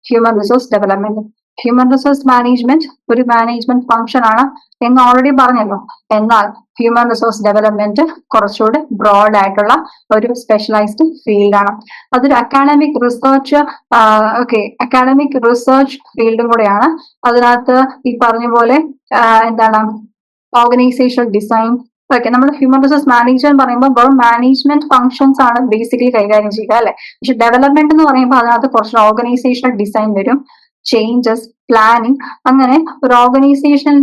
ഹ്യൂമൻ റിസോഴ്സ് ഡെവലപ്മെന്റും. ഹ്യൂമൻ റിസോഴ്സ് മാനേജ്മെന്റ് ഒരു മാനേജ്മെന്റ് ഫംഗ്ഷൻ ആണ് എന്ന് ഓൾറെഡി പറഞ്ഞല്ലോ. എന്നാൽ ഹ്യൂമൻ റിസോഴ്സ് ഡെവലപ്മെന്റ് കുറച്ചുകൂടി ബ്രോഡ് ആയിട്ടുള്ള ഒരു സ്പെഷ്യലൈസ്ഡ് ഫീൽഡ് ആണ്. അതൊരു അക്കാഡമിക് റിസർച്ച് ഫീൽഡും കൂടെയാണ്. അതിനകത്ത് ഈ പറഞ്ഞ പോലെ എന്താണ് ഓർഗനൈസേഷണൽ ഡിസൈൻ. ഓക്കെ, നമ്മൾ ഹ്യൂമൻ റിസോഴ്സ് മാനേജ്മെന്റ് പറയുമ്പോൾ വെറും മാനേജ്മെന്റ് ഫംഗ്ഷൻസ് ആണ് ബേസിക്കലി കൈകാര്യം ചെയ്യുക അല്ലെ. പക്ഷെ ഡെവലപ്മെന്റ് എന്ന് പറയുമ്പോൾ അതിനകത്ത് കുറച്ച് ഓർഗനൈസേഷണൽ ഡിസൈൻ വരും, ചേഞ്ചസ്, പ്ലാനിങ്, അങ്ങനെ ഒരു ഓർഗനൈസേഷണൽ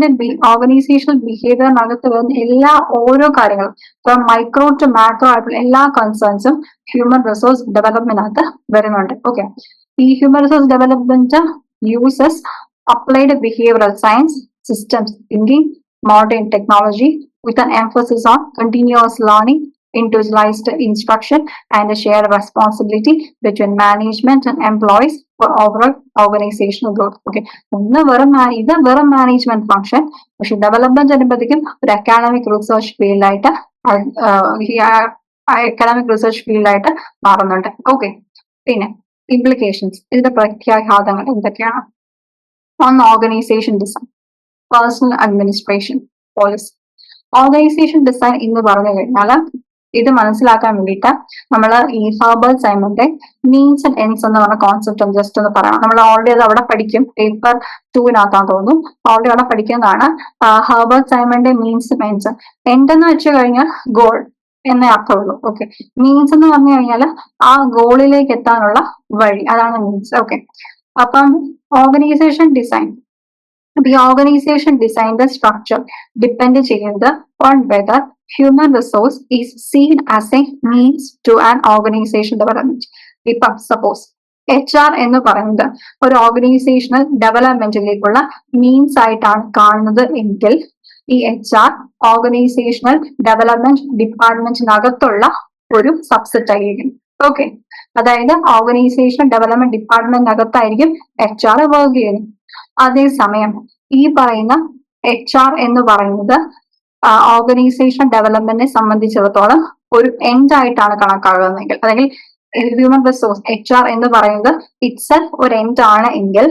ബിഹേവിയറിനകത്ത് വരുന്ന ഓരോ കാര്യങ്ങളും ഫ്രം മൈക്രോ ടു മാക്രോ ആയിട്ടുള്ള എല്ലാ കൺസേൺസും ഹ്യൂമൻ റിസോഴ്സ് ഡെവലപ്മെന്റിനകത്ത് വരുന്നുണ്ട്. ഓക്കെ, ഈ human resource development uses applied behavioural science, systems thinking, modern technology with an emphasis on continuous learning, individualized instruction, and a shared responsibility between management and employees for overall organizational growth. Okay, ഇത് വെറും മാനേജ്മെന്റ് ഫംഗ്ഷൻ. പക്ഷെ ഡെവലപ്മെന്റ് വരുമ്പോഴത്തേക്കും ഒരു അക്കാഡമിക് റിസർച്ച് ഫീൽഡായിട്ട് മാറുന്നുണ്ട്. ഓക്കെ, പിന്നെ ഇംപ്ലിക്കേഷൻസ്, ഇതിന്റെ പ്രത്യാഘാതങ്ങൾ എന്തൊക്കെയാണ്? ഒന്ന്, organisation design, personal administration, policy. Organisation design എന്ന് പറഞ്ഞു കഴിഞ്ഞാൽ ഇത് മനസ്സിലാക്കാൻ വേണ്ടിയിട്ട് നമ്മൾ ഈ ഹെർബർട്ട് സൈമന്റെ മീൻസ് ആൻഡ് എൻഡ്സ് എന്ന് പറഞ്ഞ കോൺസെപ്റ്റ് ഒന്ന് ജസ്റ്റ് ഒന്ന് പറയാം. നമ്മൾ ഓൾറെഡി അത് അവിടെ പഠിക്കും, പേപ്പർ 2-നകത്താന്ന് തോന്നുന്നു, ഓൾറെഡി അവിടെ പഠിക്കുന്നതാണ്. ഹെർബർട്ട് സൈമന്റെ മീൻസ് എൻഡ്സ്. എൻഡ് എന്ന് വെച്ച് കഴിഞ്ഞാൽ ഗോൾ എന്നേ അർത്ഥമുള്ളൂ. ഓക്കെ, മീൻസ് എന്ന് പറഞ്ഞു കഴിഞ്ഞാൽ ആ ഗോളിലേക്ക് എത്താനുള്ള വഴി, അതാണ് മീൻസ്. ഓക്കെ, അപ്പം organisation design, the organization design the structure depend on whether human resource is seen as a means to an organization development. ഇപ്പം സപ്പോസ് HR എന്ന് പറയുന്നത് ഒരു ഓർഗനൈസേഷണൽ ഡെവലപ്മെന്റിലേക്കുള്ള മീൻസ് ആയിട്ടാണ് കാണുന്നത് എങ്കിൽ ഈ HR ഓർഗനൈസേഷണൽ ഡെവലപ്മെന്റ് ഡിപ്പാർട്ട്മെന്റിനകത്തുള്ള ഒരു സബ്സെറ്റ് ആയിരിക്കും. ഓക്കെ, അതായത് ഓർഗനൈസേഷണൽ ഡെവലപ്മെന്റ് ഡിപ്പാർട്ട്മെന്റിനകത്തായിരിക്കും HR വർക്ക് ചെയ്യുന്നത്. അതേസമയം ഈ പറയുന്ന HR എന്ന് പറയുന്നത് ഓർഗനൈസേഷൻ ഡെവലപ്മെന്റിനെ സംബന്ധിച്ചിടത്തോളം ഒരു എൻഡ് ആയിട്ടാണ് കണക്കാകുന്നതെങ്കിൽ, അല്ലെങ്കിൽ ഹ്യൂമൻ റിസോഴ്സ് HR എന്ന് പറയുന്നത് ഇറ്റ്സെൽഫ് ഒരു എൻഡ് ആണ് എങ്കിൽ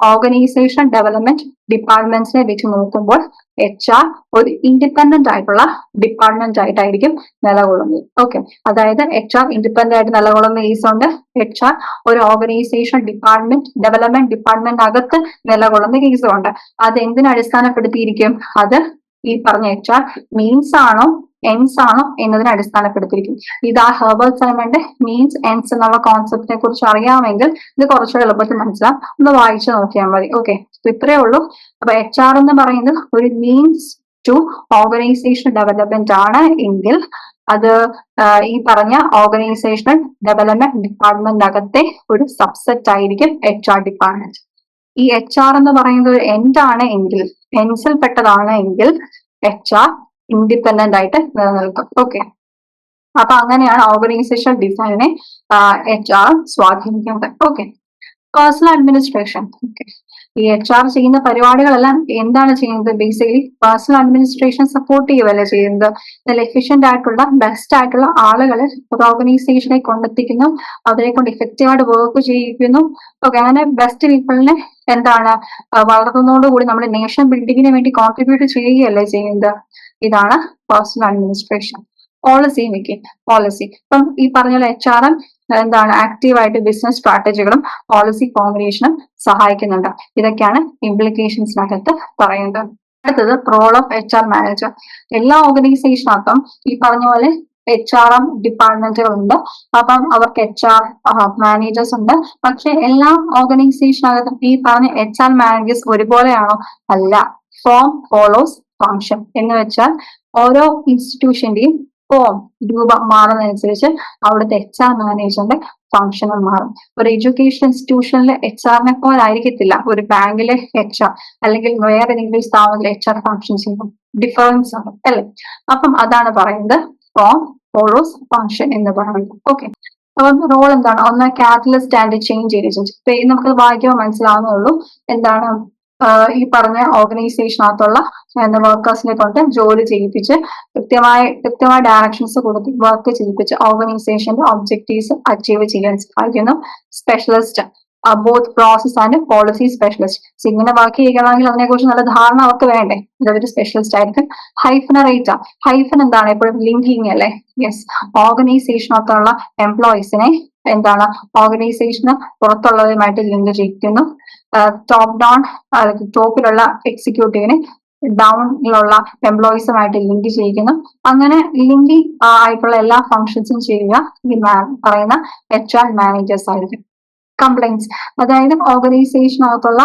ഓർഗനൈസേഷൻ ഡെവലപ്മെന്റ് ഡിപ്പാർട്ട്മെന്റ്സിനെ വെച്ച് നോക്കുമ്പോൾ HR ഒരു ഇൻഡിപെൻഡന്റ് ആയിട്ടുള്ള ഡിപ്പാർട്ട്മെന്റ് ആയിട്ടായിരിക്കും നിലകൊള്ളുന്നത്. ഓക്കെ, അതായത് HR ഇൻഡിപെൻഡന്റ് ആയിട്ട് നിലകൊള്ളുന്ന കേസ് ഉണ്ട്, HR ഒരു ഓർഗനൈസേഷൻ ഡെവലപ്മെന്റ് ഡിപ്പാർട്ട്മെന്റ് അകത്ത് നിലകൊള്ളുന്ന കേസും ഉണ്ട്. അത് എന്തിനെ അടിസ്ഥാനപ്പെടുത്തിയിരിക്കും? അത് ഈ പറഞ്ഞ HR മീൻസ് ആണോ എൻഡ്സ് ആണോ എന്നതിനെ അടിസ്ഥാനപ്പെടുത്തിയിരിക്കും. ഇത് ആ ഹെർബർട്ട് സൈമന്റെ മീൻസ് എൻഡ്സ് എന്നുള്ള കോൺസെപ്റ്റിനെ കുറിച്ച് അറിയാമെങ്കിൽ ഇത് കുറച്ചുകൂടെ എളുപ്പത്തിൽ മനസ്സിലാവും. ഒന്ന് വായിച്ചു നോക്കിയാൽ മതി. ഓക്കെ, ഇത്രയേ ഉള്ളൂ. അപ്പൊ HR എന്ന് പറയുന്നത് ഒരു മീൻസ് ടു ഓർഗനൈസേഷൻ ഡെവലപ്മെന്റ് ആണ് എങ്കിൽ അത് ഈ പറഞ്ഞ ഓർഗനൈസേഷണൽ ഡെവലപ്മെന്റ് ഡിപ്പാർട്ട്മെന്റിനകത്തെ ഒരു സബ്സെറ്റ് ആയിരിക്കും HR ഡിപ്പാർട്ട്മെന്റ്. ഈ HR എന്ന് പറയുന്നത് ഒരു എൻഡ് ആണ് എങ്കിൽ, എൻഡ്സിൽ പെട്ടതാണ് എങ്കിൽ HR ഇൻഡിപെൻഡന്റ് ആയിട്ട് നിലനിൽക്കും. ഓക്കെ, അപ്പൊ അങ്ങനെയാണ് ഓർഗനൈസേഷൻ ഡിസൈനെ HR സ്വാധീനിക്കുന്നത്. Okay, personal administration. ഓക്കെ, ഈ HR ചെയ്യുന്ന പരിപാടികളെല്ലാം എന്താണ് ചെയ്യുന്നത്? ബേസിക്കലി പേഴ്സണൽ അഡ്മിനിസ്ട്രേഷൻ സപ്പോർട്ട് ചെയ്യുകയല്ലേ ചെയ്യുന്നത്. നല്ല എഫിഷ്യന്റ് ആയിട്ടുള്ള ബെസ്റ്റ് ആയിട്ടുള്ള ആളുകളെ ഒരു ഓർഗനൈസേഷനെ കൊണ്ടെത്തിക്കുന്നു, അവരെ കൊണ്ട് ഇഫക്റ്റീവായിട്ട് വർക്ക് ചെയ്യിക്കുന്നു. ഓക്കെ, അങ്ങനെ ബെസ്റ്റ് പീപ്പിളിനെ എന്താണ് വളർത്തുന്നതോടുകൂടി നമ്മുടെ നേഷൻ ബിൽഡിങ്ങിന് വേണ്ടി കോൺട്രിബ്യൂട്ട് ചെയ്യുകയല്ലേ ചെയ്യുന്നത്. ഇതാണ് personal administration. Policy making. Policy ഇപ്പം ഈ പറഞ്ഞ HR എന്താണ് ആക്റ്റീവായിട്ട് ബിസിനസ് സ്ട്രാറ്റജികളും പോളിസി ഫോർമുലേഷനും സഹായിക്കുന്നുണ്ട്. ഇതൊക്കെയാണ് ഇംപ്ലിക്കേഷൻസിനകത്ത് പറയുന്നത്. അടുത്തത് റോൾ ഓഫ് HR മാനേജർ. എല്ലാ ഓർഗനൈസേഷനകത്തും ഈ പറഞ്ഞ പോലെ HR ഡിപ്പാർട്ട്മെന്റുകളുണ്ട്. അപ്പം അവർക്ക് HR മാനേജേഴ്സ് ഉണ്ട്. പക്ഷെ എല്ലാ ഓർഗനൈസേഷനകത്തും ഈ പറഞ്ഞ HR മാനേജേഴ്സ് ഒരുപോലെയാണോ? അല്ല. ഫോം ഫോളോസ് ഫങ്ഷൻ എന്ന് വെച്ചാൽ ഓരോ ഇൻസ്റ്റിറ്റ്യൂഷന്റെയും ഫോം രൂപം മാറുന്നതനുസരിച്ച് അവിടുത്തെ HR മാനേജറിന്റെ ഫങ്ഷനും മാറും. ഒരു എഡ്യൂക്കേഷൻ ഇൻസ്റ്റിറ്റ്യൂഷനിൽ HR പോലെ ആയിരിക്കത്തില്ല ഒരു ബാങ്കിലെ HR അല്ലെങ്കിൽ വേറെ ഏതെങ്കിലും സ്ഥാപനത്തിലെ HR ഫങ്ഷൻസ് ചെയ്യുമ്പോൾ ഡിഫറൻസ് ആണ് അല്ലെ. അപ്പം അതാണ് പറയുന്നത് ഫോം ഫോളോസ് ഫങ്ഷൻ എന്ന് പറയുന്നത്. ഓക്കെ, അപ്പം റോൾ എന്താണ്? ഒന്ന് കാറ്റലിസ്റ്റ് ആൻഡ് ചേഞ്ച് ഏജന്റ്. നമുക്ക് വായിക്കുമ്പോൾ മനസ്സിലാവുന്നേ എന്താണ് ഈ പറഞ്ഞ ഓർഗനൈസേഷനകത്തുള്ള വർക്കേഴ്സിനെ കൊണ്ട് ജോലി ചെയ്യിപ്പിച്ച് കൃത്യമായ ഡയറക്ഷൻസ് കൊടുത്ത് വർക്ക് ചെയ്യിപ്പിച്ച് ഓർഗനൈസേഷന്റെ ഒബ്ജക്റ്റീവ്സ് അച്ചീവ് ചെയ്യാൻ സഹായിക്കുന്നു. Specialist both process and policy specialist. ഇങ്ങനെ വർക്ക് ചെയ്യണമെങ്കിൽ അതിനെ കുറിച്ച് നല്ല ധാരണ അവർക്ക് വേണ്ടേ, ഇതൊരു സ്പെഷ്യലിസ്റ്റ് ആയിരിക്കും. ഹൈഫനറേറ്റർ. ഹൈഫൻ എന്താണ്? എപ്പോഴും ലിങ്കിങ് അല്ലെ. യെസ്, ഓർഗനൈസേഷനകത്തുള്ള എംപ്ലോയീസിനെ എന്താണ് ഓർഗനൈസേഷന് പുറത്തുള്ളവരുമായിട്ട് ലിങ്ക് ചെയ്യിക്കുന്നു. ടോപ്പ് ഡൗൺ, ടോപ്പിലുള്ള എക്സിക്യൂട്ടീവിനെ ഡൗണിലുള്ള എംപ്ലോയീസുമായിട്ട് ലിങ്ക് ചെയ്യിക്കുന്നു. അങ്ങനെ ലിങ്കിങ് ആയിട്ടുള്ള എല്ലാ ഫങ്ഷൻസും ചെയ്യുക ഈ പറയുന്ന HR മാനേജേഴ്സ് ആയിരിക്കും. കംപ്ലൈൻസ്, അതായത് ഓർഗനൈസേഷനകത്തുള്ള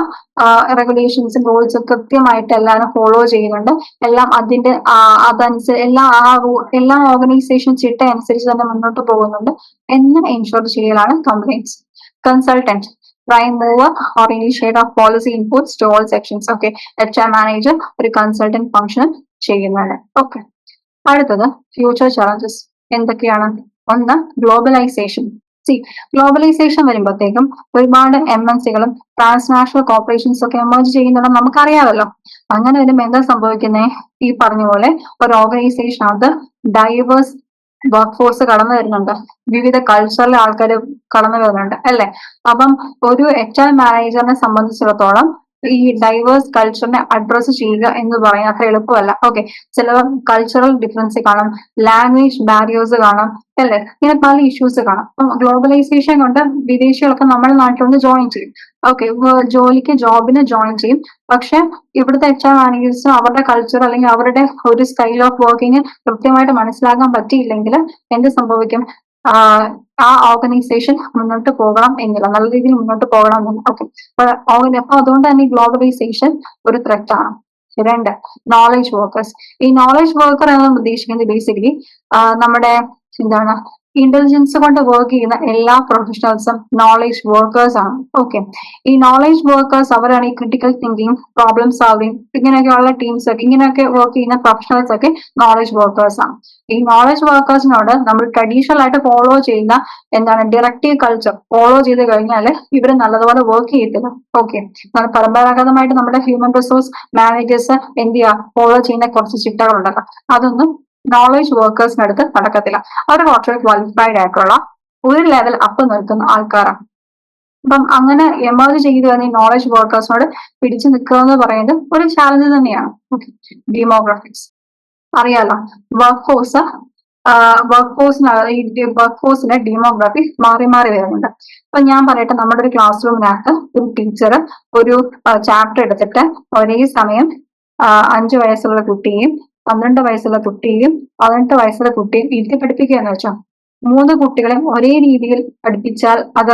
റെഗുലേഷൻസും റൂൾസും കൃത്യമായിട്ട് എല്ലാവരും ഫോളോ ചെയ്യുന്നുണ്ട്. എല്ലാം അതിന്റെ അതനുസരിച്ച് എല്ലാ ഓർഗനൈസേഷൻ ചിട്ട അനുസരിച്ച് തന്നെ മുന്നോട്ട് പോകുന്നുണ്ട് എന്ന് എൻഷുർ ചെയ്യലാണ് compliance. Consultant, prime mover or initiator of policy inputs to all sections. Okay, HR manager ഒരു കൺസൾട്ടന്റ് ഫംഗ്ഷൻ ചെയ്യുന്നുണ്ട്. ഓക്കെ, അടുത്തത് ഫ്യൂച്ചർ ചാലഞ്ചസ് എന്തൊക്കെയാണ്? ഒന്ന് ഗ്ലോബലൈസേഷൻ. ഗ്ലോബലൈസേഷൻ വരുമ്പോഴത്തേക്കും ഒരുപാട് MNCകളും ട്രാൻസ്നാഷണൽ കോർപ്പറേഷൻസ് ഒക്കെ എമർജ് ചെയ്യുന്നുണ്ടെന്ന് നമുക്കറിയാമല്ലോ. അങ്ങനെ വരുമ്പോൾ എന്താ സംഭവിക്കുന്നത്? ഈ പറഞ്ഞ പോലെ ഒരു ഓർഗനൈസേഷനകത്ത് ഡൈവേഴ്സ് വർക്ക് ഫോഴ്സ് കടന്നു വരുന്നുണ്ട്, വിവിധ കൾച്ചറിലെ ആൾക്കാർ കടന്നു വരുന്നുണ്ട് അല്ലെ. അപ്പം ഒരു HR മാനേജറിനെ സംബന്ധിച്ചിടത്തോളം ഈ ഡൈവേഴ്സ് കൾച്ചറിനെ അഡ്രസ് ചെയ്യുക എന്ന് പറയാൻ അത്ര എളുപ്പമല്ല. ഓക്കെ, ചില കൾച്ചറൽ ഡിഫറൻസ് കാണാം, ലാംഗ്വേജ് ബാരിയേഴ്സ് കാണാം അല്ലെ, ഇങ്ങനെ പല ഇഷ്യൂസ് കാണാം. അപ്പം ഗ്ലോബലൈസേഷൻ കൊണ്ട് വിദേശികളൊക്കെ നമ്മുടെ നാട്ടിൽ വന്ന് ജോയിൻ ചെയ്യും. ഓക്കെ, ജോബിന് ജോയിൻ ചെയ്യും. പക്ഷെ ഇവിടുത്തെ HR മാനേജേഴ്സ് അവരുടെ കൾച്ചർ അല്ലെങ്കിൽ അവരുടെ ഒരു സ്റ്റൈൽ ഓഫ് വർക്കിംഗ് കൃത്യമായിട്ട് മനസ്സിലാക്കാൻ പറ്റിയില്ലെങ്കിൽ എന്ത് സംഭവിക്കും? ആ ഓർഗനൈസേഷൻ മുന്നോട്ട് പോകണം എന്നില്ല, നല്ല രീതിയിൽ മുന്നോട്ട് പോകണം എന്നില്ല. ഓക്കെ, അപ്പൊ അതുകൊണ്ട് തന്നെ ഗ്ലോബലൈസേഷൻ ഒരു ത്രെറ്റ് ആണ്. രണ്ട്, നോളജ് വർക്കേഴ്സ്. ഈ നോളജ് വർക്കർ എന്നാണ് ഉദ്ദേശിക്കുന്നത് ബേസിക്കലി നമ്മുടെ എന്താണ് ഇന്റലിജൻസ് കൊണ്ട് വർക്ക് ചെയ്യുന്ന എല്ലാ പ്രൊഫഷണൽസും നോളജ് വർക്കേഴ്സ് ആണ്. ഓക്കെ, ഈ നോളജ് വർക്കേഴ്സ് അവരാണ് ഈ ക്രിട്ടിക്കൽ തിങ്കിങ്, പ്രോബ്ലം സോൾവിങ് ഇങ്ങനെയൊക്കെയുള്ള ടീംസ് ഒക്കെ ഇങ്ങനെയൊക്കെ വർക്ക് ചെയ്യുന്ന പ്രൊഫഷണൽസ് ഒക്കെ നോളജ് വർക്കേഴ്സ് ആണ്. ഈ നോളജ് വർക്കേഴ്സിനോട് നമ്മൾ ട്രഡീഷണൽ ആയിട്ട് ഫോളോ ചെയ്യുന്ന എന്താണ് ഡയറക്റ്റീവ് കൾച്ചർ ഫോളോ ചെയ്ത് കഴിഞ്ഞാൽ ഇവർ നല്ലതുപോലെ വർക്ക് ചെയ്യത്തില്ല. ഓക്കെ, പരമ്പരാഗതമായിട്ട് നമ്മുടെ ഹ്യൂമൻ റിസോഴ്സ് മാനേജേഴ്സ് എന്ത് ചെയ്യുക, ഫോളോ ചെയ്യുന്ന കുറച്ച് ചിട്ടകളുണ്ടല്ലോ, അതൊന്നും നോളജ് വർക്കേഴ്സിനടുത്ത് നടക്കത്തില്ല. അവർ കുറച്ച് ക്വാളിഫൈഡ് ആയിട്ടുള്ള ഒരു ലെവൽ അപ്പ് നിൽക്കുന്ന ആൾക്കാരാണ്. അപ്പം അങ്ങനെ എമർജ് ചെയ്തു തന്നെ നോളജ് വർക്കേഴ്സിനോട് പിടിച്ചു നിൽക്കുക എന്ന് പറയുന്നത് ഒരു ചാലഞ്ച് തന്നെയാണ്. ഡെമോഗ്രാഫിക്സ് അറിയാലോ, വർക്ക് ഫോഴ്സിന്റെ ഡെമോഗ്രാഫി മാറി മാറി വരുന്നുണ്ട്. അപ്പൊ ഞാൻ പറയട്ടെ, നമ്മുടെ ഒരു ക്ലാസ് റൂമിനകത്ത് ഒരു ടീച്ചർ ഒരു ചാപ്റ്റർ എടുത്തിട്ട് ഒരേ സമയം 5 വയസ്സുള്ള കുട്ടിയെയും 12 വയസ്സുള്ള കുട്ടിയെയും 18 വയസ്സുള്ള കുട്ടിയും ഇരുത്തി പഠിപ്പിക്കുക എന്ന് വെച്ചോ. 3 കുട്ടികളെ ഒരേ രീതിയിൽ പഠിപ്പിച്ചാൽ അത്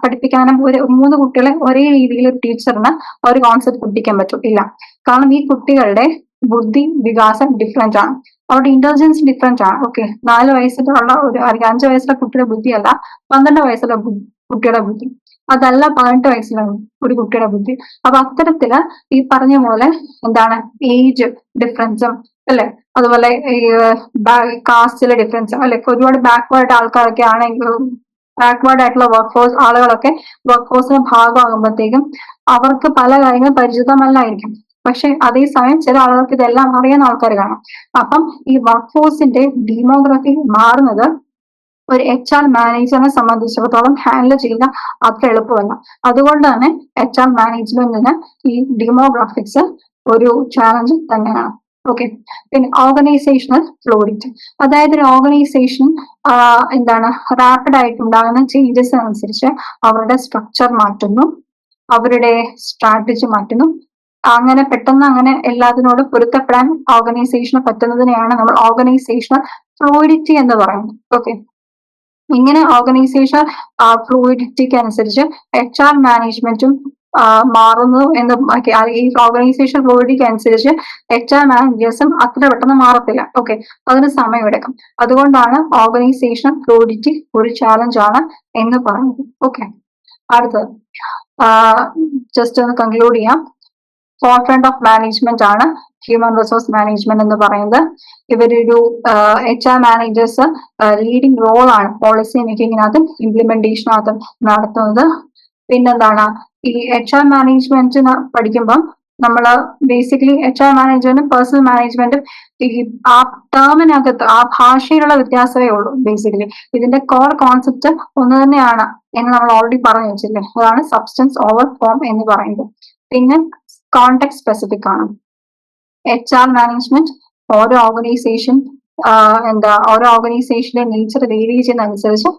പഠിപ്പിക്കാനും 3 കുട്ടികളെ ഒരേ രീതിയിൽ ഒരു ടീച്ചറിന് ഒരു കോൺസെപ്റ്റ് പഠിപ്പിക്കാൻ പറ്റും? ഇല്ല. കാരണം ഈ കുട്ടികളുടെ ബുദ്ധി വികാസം ഡിഫറെന്റ് ആണ്, അവരുടെ ഇന്റലിജൻസ് ഡിഫറെന്റ് ആണ്. ഓക്കെ, 4 വയസ്സിലുള്ള ഒരു 5 വയസ്സുള്ള കുട്ടിയുടെ ബുദ്ധിയല്ല 12 വയസ്സുള്ള കുട്ടിയുടെ ബുദ്ധി, അതല്ല 18 വയസ്സുള്ള ഒരു കുട്ടിയുടെ ബുദ്ധി. അപ്പൊ അത്തരത്തില് ഈ പറഞ്ഞ പോലെ എന്താണ് ഏജ് ഡിഫറൻസും അല്ലെ, അതുപോലെ ഈ കാസ്റ്റിലെ ഡിഫറൻസും അല്ലെ, ഒരുപാട് ബാക്ക്വേർഡ് ആൾക്കാരൊക്കെ ആണെങ്കിലും ബാക്ക്വേർഡ് ആയിട്ടുള്ള വർക്ക് ഫോഴ്സ് ആളുകളൊക്കെ വർക്ക് ഫോഴ്സിന് ഭാഗമാകുമ്പോഴത്തേക്കും അവർക്ക് പല കാര്യങ്ങളും പരിചിതമല്ലായിരിക്കും. പക്ഷെ അതേസമയം ചില ആളുകൾക്ക് ഇതെല്ലാം അറിയുന്ന ആൾക്കാർ കാണും. അപ്പം ഈ വർക്ക് ഫോഴ്സിന്റെ ഡെമോഗ്രഫി മാറുന്നത് ഒരു HR മാനേജറിനെ സംബന്ധിച്ചിടത്തോളം ഹാൻഡിൽ ചെയ്യുക അത്ര എളുപ്പമല്ല. അതുകൊണ്ട് തന്നെ HR മാനേജ്മെന്റിന് ഈ ഡെമോഗ്രാഫിക്സ് ഒരു ചാലഞ്ച് തന്നെയാണ്. ഓക്കെ. പിന്നെ ഓർഗനൈസേഷണൽ ഫ്ലൂയിഡിറ്റി, അതായത് ഒരു ഓർഗനൈസേഷൻ എന്താണ് റാപ്പിഡ് ആയിട്ട് ഉണ്ടാകുന്ന ചേഞ്ചസ് അനുസരിച്ച് അവരുടെ സ്ട്രക്ചർ മാറ്റുന്നു, അവരുടെ സ്ട്രാറ്റജി മാറ്റുന്നു. അങ്ങനെ പെട്ടെന്ന് അങ്ങനെ എല്ലാത്തിനോടും പൊരുത്തപ്പെടാൻ ഓർഗനൈസേഷന് പറ്റുന്നതിനെയാണ് നമ്മൾ ഓർഗനൈസേഷണൽ ഫ്ലൂയിഡിറ്റി എന്ന് പറയുന്നത്. ഓക്കെ. ഇങ്ങനെ ഓർഗനൈസേഷൻ ഫ്ലൂയിഡിറ്റിക്ക് അനുസരിച്ച് HR മാനേജ്മെന്റും മാറുന്നു എന്ന് ഈ ഓർഗനൈസേഷൻ ഫ്ലൂയിഡിറ്റിക്ക് അനുസരിച്ച് HR മാനേജേഴ്സും അത്ര പെട്ടെന്ന് മാറത്തില്ല. ഓക്കെ, അതിന് സമയമെടുക്കും. അതുകൊണ്ടാണ് ഓർഗനൈസേഷൻ ഫ്ലൂയിഡിറ്റി ഒരു ചാലഞ്ച് ആണ് എന്ന് പറയുന്നത്. ഓക്കെ, അടുത്തത് ജസ്റ്റ് ഒന്ന് കൺക്ലൂഡ് ചെയ്യാം. ഫോർഫ്രണ്ട് ഓഫ് മാനേജ്മെന്റ് ആണ് ഹ്യൂമൻ റിസോഴ്സ് മാനേജ്മെന്റ് എന്ന് പറയുന്നത്. ഇവരൊരു HR മാനേജേഴ്സ് ലീഡിംഗ് റോൾ ആണ് പോളിസി മേക്കിങ്ങിനകത്തും ഇംപ്ലിമെന്റേഷനകത്തും നടത്തുന്നത്. പിന്നെന്താണ്, ഈ HR മാനേജ്മെന്റിന് പഠിക്കുമ്പോൾ നമ്മൾ ബേസിക്കലി HR മാനേജ്മെന്റും പേഴ്സണൽ മാനേജ്മെന്റും ഈ ആ ടേമിനകത്ത് ആ ഭാഷയിലുള്ള വ്യത്യാസമേ ഉള്ളൂ. ബേസിക്കലി ഇതിന്റെ കോർ കോൺസെപ്റ്റ് ഒന്ന് തന്നെയാണ് എന്ന് നമ്മൾ ഓൾറെഡി പറഞ്ഞു വെച്ചില്ലേ. അതാണ് സബ്സ്റ്റൻസ് ഓവർ ഫോം എന്ന് പറയുന്നത്. പിന്നെ കോണ്ടെക്സ്റ്റ് സ്പെസിഫിക് ആണ്. HR മാനേജ്മെന്റ് ഓരോ ഓർഗനൈസേഷൻ ഓരോ ഓർഗനൈസേഷന്റെ നേച്ചർ വേരി ചെയ്യുന്നതനുസരിച്ച്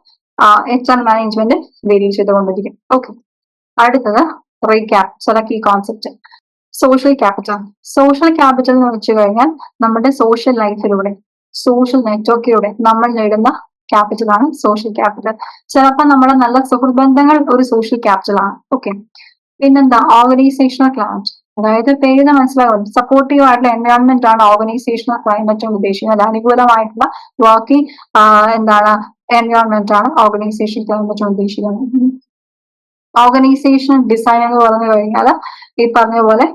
HR മാനേജ്മെന്റ് വേരി ചെയ്തുകൊണ്ടിരിക്കും. ഓക്കെ, അടുത്തത് റീക്യാപ്പ് ചില key concept. Social capital. Social capital എന്ന് വെച്ച് കഴിഞ്ഞാൽ നമ്മുടെ സോഷ്യൽ ലൈഫിലൂടെ സോഷ്യൽ നെറ്റ്വർക്കിലൂടെ നമ്മൾ നേടുന്ന ക്യാപിറ്റൽ ആണ് സോഷ്യൽ ക്യാപിറ്റൽ. ചിലപ്പോൾ നമ്മുടെ നല്ല സുഹൃത്ത് ബന്ധങ്ങൾ ഒരു സോഷ്യൽ ക്യാപിറ്റൽ ആണ്. ഓക്കെ. പിന്നെന്താ, ഓർഗനൈസേഷണൽ ക്ലൈമറ്റ്, അതായത് പേര് മനസ്സിലാകും, സപ്പോർട്ടീവ് ആയിട്ടുള്ള എൻവയോൺമെന്റ് ആണ് ഓർഗനൈസേഷണൽ ക്ലൈമറ്റ് ഉദ്ദേശിക്കുന്നത്. അനുകൂലമായിട്ടുള്ള വർക്കിംഗ് എൻവയോൺമെന്റ് ആണ് ഓർഗനൈസേഷൻ ക്ലൈമറ്റ് ഉദ്ദേശിക്കുന്നത്. ഓർഗനൈസേഷൻ ഡിസൈൻ എന്ന് പറഞ്ഞു കഴിഞ്ഞാൽ ഈ പറഞ്ഞ പോലെ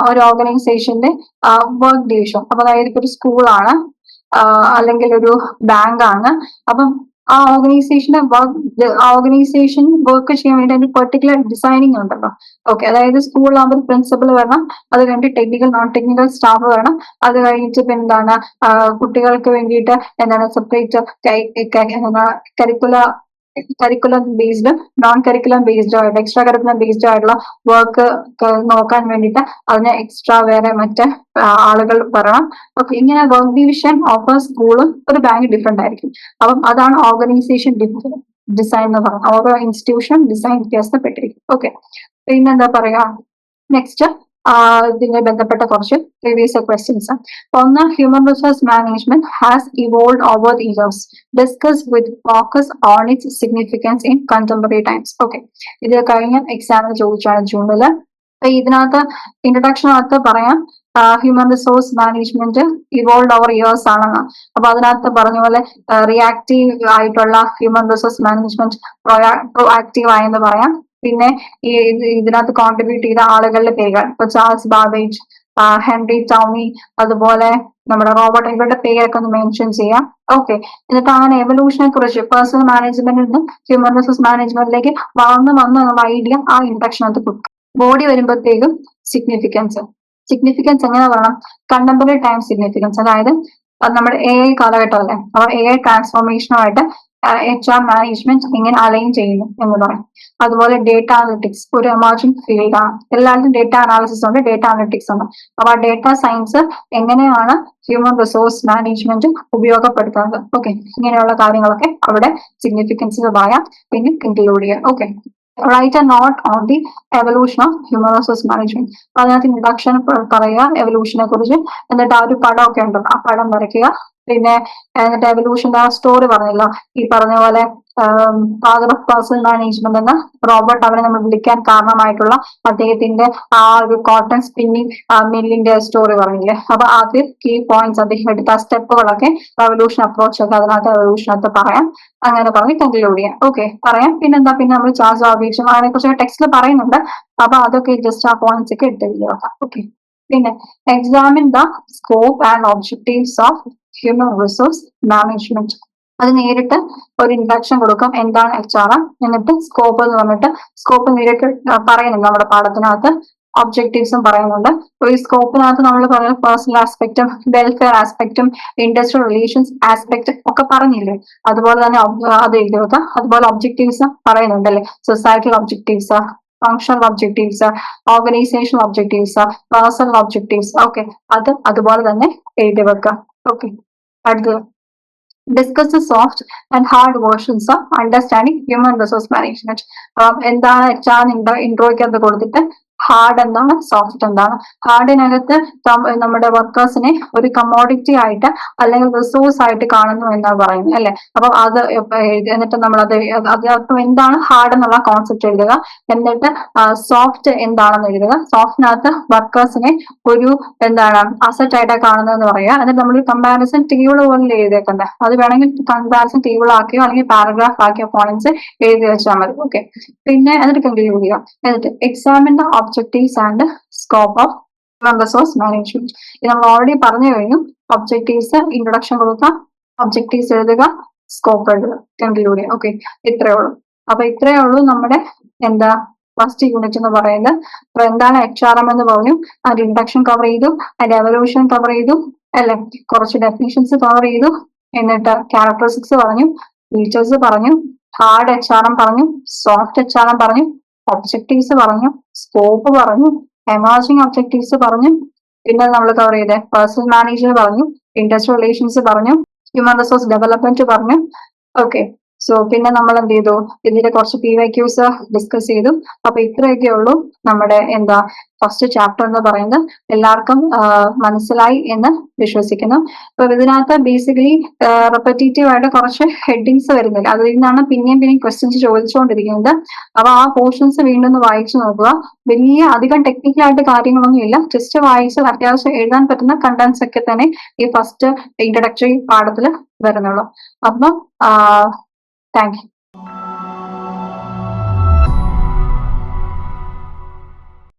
ഒരു ഓർഗനൈസേഷന്റെ വർക്ക് ഡിവിഷൻ. അപ്പൊ അതായത് ഇപ്പൊ ഒരു സ്കൂളാണ് അല്ലെങ്കിൽ ഒരു ബാങ്ക് ആണ്. അപ്പം ആ ഓർഗനൈസേഷൻ വർക്ക് ചെയ്യാൻ വേണ്ടി അതിന്റെ പെർട്ടിക്കുലർ ഡിസൈനിങ് ഉണ്ടല്ലോ. ഓക്കെ, അതായത് സ്കൂളിലാകുമ്പോൾ പ്രിൻസിപ്പൽ വരണം, അത് കഴിഞ്ഞിട്ട് ടെക്നിക്കൽ നോൺ ടെക്നിക്കൽ സ്റ്റാഫ് വേണം, അത് കഴിഞ്ഞിട്ട് പിന്നെ കുട്ടികൾക്ക് വേണ്ടിയിട്ട് separate curriculum based non curriculum based ആയിട്ട് എക്സ്ട്രാ കരിക്കുലം ബേസ്ഡ് ആയിട്ടുള്ള വർക്ക് നോക്കാൻ വേണ്ടിയിട്ട് അതിന് എക്സ്ട്രാ വേറെ മറ്റ് ആളുകൾ വരണം. ഓക്കെ, ഇങ്ങനെ വർക്ക് ഡിവിഷൻ ഓഫ് സ്കൂളും ഒരു ബാങ്ക് ഡിഫറെന്റ് ആയിരിക്കും. അപ്പം അതാണ് ഓർഗനൈസേഷൻ ഡിസൈൻ എന്ന് പറയുന്നത്. ഓരോ ഇൻസ്റ്റിറ്റ്യൂഷൻ ഡിസൈൻ വ്യത്യാസപ്പെട്ടിരിക്കും. ഓക്കെ, പിന്നെന്താ പറയാ, നെക്സ്റ്റ് ഇതിനെ ബന്ധപ്പെട്ട കുറച്ച് പ്രീവിയസ് ക്വസ്റ്റ്യൻസ്. ഒന്ന്, human resource management has evolve over the years, discuss with focus on its significance in contemporary times. Okay, ഇത് കഴിഞ്ഞ എക്സാമിന് ചോദിച്ചാണ് ജൂണില്. ഇതിനകത്ത് ഇൻട്രൊഡക്ഷനകത്ത് പറയാം human resource management evolve over years ആണെന്ന്. അപ്പൊ അതിനകത്ത് പറഞ്ഞ പോലെ റിയാക്റ്റീവ് ആയിട്ടുള്ള human resource management pro active ആയെന്ന് പറയാം. പിന്നെ ഈ ഇതിനകത്ത് കോൺട്രിബ്യൂട്ട് ചെയ്ത ആളുകളുടെ പേരുകൾ, ഇപ്പൊ ചാൾസ് ബാബേജ്, ഹെൻറി ടൗണി, അതുപോലെ നമ്മുടെ റോബർട്ട്, ഇവരുടെ പേരൊക്കെ ഒന്ന് മെൻഷൻ ചെയ്യാം. ഓക്കെ, എന്നിട്ട് അങ്ങനെ എവല്യൂഷനെ കുറിച്ച് പേഴ്സണൽ മാനേജ്മെന്റിൽ നിന്ന് ഹ്യൂമൻ റിസോഴ്സ് മാനേജ്മെന്റിലേക്ക് വളർന്നു വന്നുള്ള ഐഡിയ ആ ഇൻട്രക്ഷനകത്ത് കൊടുക്കും. ബോഡി വരുമ്പോഴത്തേക്കും സിഗ്നിഫിക്കൻസ് എങ്ങനെ പറയണം, കണ്ടംപററി ടൈം സിഗ്നിഫിക്കൻസ്, അതായത് നമ്മുടെ AI കാലഘട്ടം അല്ലേ, അപ്പോൾ AI ട്രാൻസ്ഫോർമേഷനുമായിട്ട് HR മാനേജ്മെന്റ് എങ്ങനെ അലൈൻ ചെയ്യുന്നു എന്ന് പറയും. അതുപോലെ ഡേറ്റ അനലിറ്റിക്സ് ഒരു എമർജിംഗ് ഫീൽഡ് ആണ്. എല്ലാവരും ഡേറ്റ അനാലിസിസ് ഉണ്ട്, ഡേറ്റ അനലിറ്റിക്സ് ഉണ്ട്. അപ്പൊ ആ ഡേറ്റ സയൻസ് എങ്ങനെയാണ് ഹ്യൂമൻ റിസോഴ്സ് മാനേജ്മെന്റ് ഉപയോഗപ്പെടുത്തുന്നത്. ഓക്കെ, ഇങ്ങനെയുള്ള കാര്യങ്ങളൊക്കെ അവിടെ സിഗ്നിഫിക്കൻസ് പറയാം. പിന്നെ കൺക്ലൂഡ് ചെയ്യാം. Okay, write a note on the evolution of human resource management. അതിനകത്ത് ഇൻട്രൊഡക്ഷൻ പറയുക എവല്യൂഷനെ കുറിച്ച്, എന്നിട്ട് ആ ഒരു പടമൊക്കെ ഉണ്ടല്ലോ ആ പടം വരയ്ക്കുക. പിന്നെ എന്നിട്ട് എവല്യൂഷന്റെ ആ സ്റ്റോറി പറഞ്ഞല്ലോ, ഈ പറഞ്ഞ പോലെ ഫാദർ ഓഫ് പേഴ്സണൽ മാനേജ്മെന്റ് എന്ന റോബർട്ട് അവനെ നമ്മൾ വിളിക്കാൻ കാരണമായിട്ടുള്ള അദ്ദേഹത്തിന്റെ ആ ഒരു കോട്ടൺ സ്പിന്നിങ് മില്ലിന്റെ സ്റ്റോറി പറഞ്ഞില്ലേ. അപ്പൊ ആദ്യം കീ പോയിന്റ്സ് അദ്ദേഹം എടുത്ത സ്റ്റെപ്പുകളൊക്കെ റവല്യൂഷൻ അപ്രോച്ച് ഒക്കെ അതിനകത്ത് റവല്യൂഷനകത്ത് പറയാം. അങ്ങനെ പറഞ്ഞ് കൺക്ലൂഡ് ചെയ്യാം. ഓക്കെ, പറയാം. പിന്നെന്താ, പിന്നെ നമ്മൾ ചാൾസ് ബാബേജും അതിനെ കുറിച്ച് ടെക്സ്റ്റിൽ പറയുന്നുണ്ട്. അപ്പൊ അതൊക്കെ ജസ്റ്റ് ആ പോയിന്റ്സ് ഒക്കെ എടുത്ത് നോക്കാം. ഓക്കെ, പിന്നെ examine the scope and objectives of human resource management. അത് നേരിട്ട് ഒരു ഇൻട്രഡക്ഷൻ കൊടുക്കും, എന്താണ് HR, എന്നിട്ട് സ്കോപ്പ് എന്ന് പറഞ്ഞിട്ട് സ്കോപ്പ് നേരിട്ട് പറയുന്നുണ്ട് നമ്മുടെ പാഠത്തിനകത്ത്. ഒബ്ജക്റ്റീവ്സും പറയുന്നുണ്ട്. ഈ സ്കോപ്പിനകത്ത് നമ്മൾ പറയുന്ന പേഴ്സണൽ ആസ്പെക്റ്റും വെൽഫെയർ ആസ്പെക്റ്റും ഇൻഡസ്ട്രിയൽ റിലേഷൻസ് ആസ്പെക്ട് ഒക്കെ പറഞ്ഞില്ലേ, അതുപോലെ തന്നെ അത് എഴുതി വെക്കാം. അതുപോലെ ഒബ്ജക്റ്റീവ്സ് പറയുന്നുണ്ടല്ലേ, societal objectives, functional objectives, organisational objectives, personal objectives. Okay, അത് അതുപോലെ തന്നെ എഴുതി വെക്കുക. ഓക്കെ, അടുത്തത് discuss the soft and hard versions of understanding human resource management. എന്താണ് HR ഇൻട്രോയ്ക്കകത്ത് കൊടുത്തിട്ട് ഹാർഡ് എന്താണ്, സോഫ്റ്റ് എന്താണ്. ഹാർഡിനകത്ത് നമ്മുടെ വർക്കേഴ്സിനെ ഒരു കമ്മോഡിറ്റി ആയിട്ട് അല്ലെങ്കിൽ റിസോഴ്സ് ആയിട്ട് കാണുന്നു എന്നാണ് പറയുന്നത് അല്ലെ. അപ്പൊ അത് എന്നിട്ട് നമ്മൾ അതിനകത്ത് എന്താണ് ഹാർഡ് എന്നുള്ള കോൺസെപ്റ്റ് എഴുതുക. എന്നിട്ട് സോഫ്റ്റ് എന്താണെന്ന് എഴുതുക. സോഫ്റ്റിനകത്ത് വർക്കേഴ്സിനെ ഒരു എന്താണ് അസറ്റ് ആയിട്ട് കാണുന്നതെന്ന് പറയുക. എന്നിട്ട് നമ്മൾ കമ്പാരിസൺ ടേബിൾ പോലെ എഴുതിയേക്കുന്നത്. അത് വേണമെങ്കിൽ കമ്പാരിസൺ ടേബിൾ ആക്കിയോ അല്ലെങ്കിൽ പാരഗ്രാഫ് ആക്കിയോ പോയിന്റ്സ് എഴുതി വെച്ചാൽ മതി. ഓക്കെ, പിന്നെ എന്നിട്ട് കൺക്ലൂഡ് ചെയ്യുക. എന്നിട്ട് examine the objectives and scope of human resource management. ഇത് നമ്മൾ ഓൾറെഡി പറഞ്ഞു കഴിഞ്ഞു. ഒബ്ജക്റ്റീവ്സ് ഇൻട്രൊഡക്ഷൻ കൊടുക്കുക, ഒബ്ജക്റ്റീവ്സ് എഴുതുക, സ്കോപ്പ് എഴുതുക, കൺക്ലൂഡ് ചെയ്യുക. ഓക്കെ, ഇത്രയേ ഉള്ളൂ. അപ്പൊ ഇത്രയേ ഉള്ളൂ നമ്മുടെ എന്താ ഫസ്റ്റ് യൂണിറ്റ് എന്ന് പറയുന്നത്. അപ്പൊ എന്താണ് HRM എന്ന് പറഞ്ഞു, അതിന്റെ ഇൻട്രൊഡക്ഷൻ കവർ ചെയ്തു, അതിന്റെ എവല്യൂഷൻ കവർ ചെയ്തു അല്ലെ, കുറച്ച് ഡെഫിനിഷൻസ് കവർ ചെയ്തു, എന്നിട്ട് ക്യാരക്ടറിസ്റ്റിക്സ് പറഞ്ഞു, ഫീച്ചേഴ്സ് പറഞ്ഞു, ഹാർഡ് HRM പറഞ്ഞു, സോഫ്റ്റ് HRM പറഞ്ഞു, ഒബ്ജക്റ്റീവ്സ് പറഞ്ഞു, സ്കോപ്പ് പറഞ്ഞു, എമർജിങ് ഒബ്ജക്റ്റീവ്സ് പറഞ്ഞു, പിന്നെ നമ്മൾ കവർ ചെയ്തേ പേഴ്സണൽ മാനേജ്മെന്റ് പറഞ്ഞു, ഇൻഡസ്ട്രിയൽ റിലേഷൻസ് പറഞ്ഞു, ഹ്യൂമൻ റിസോഴ്സ് ഡെവലപ്മെന്റ് പറഞ്ഞു. ഓക്കെ, സോ പിന്നെ നമ്മൾ എന്ത് ചെയ്തു, ഇതിന്റെ കുറച്ച് PYQs ഡിസ്കസ് ചെയ്തു. അപ്പൊ ഇത്രയൊക്കെ ഉള്ളൂ നമ്മുടെ എന്താ ഫസ്റ്റ് ചാപ്റ്റർ എന്ന് പറയുന്നത്. എല്ലാവർക്കും മനസ്സിലായി എന്ന് വിശ്വസിക്കുന്നു. അപ്പൊ ഇതിനകത്ത് ബേസിക്കലി റെപ്പറ്റേറ്റീവ് ആയിട്ട് കുറച്ച് ഹെഡിങ്സ് വരുന്നില്ല. അതിൽ നിന്നാണ് പിന്നെയും ക്വസ്റ്റ്യൻസ് ചോദിച്ചുകൊണ്ടിരിക്കുന്നത്. അപ്പൊ ആ പോർഷൻസ് വീണ്ടും ഒന്ന് വായിച്ചു നോക്കുക. വലിയ അധികം ടെക്നിക്കൽ ആയിട്ട് കാര്യങ്ങളൊന്നും ഇല്ല. ജസ്റ്റ് വായിച്ച് അത്യാവശ്യം എഴുതാൻ പറ്റുന്ന കണ്ടന്റ്സ് ഒക്കെ തന്നെ ഈ ഫസ്റ്റ് ഇൻട്രൊഡക്ടറി പാഠത്തിൽ വരുന്നുള്ളൂ. അപ്പം താങ്ക് യു.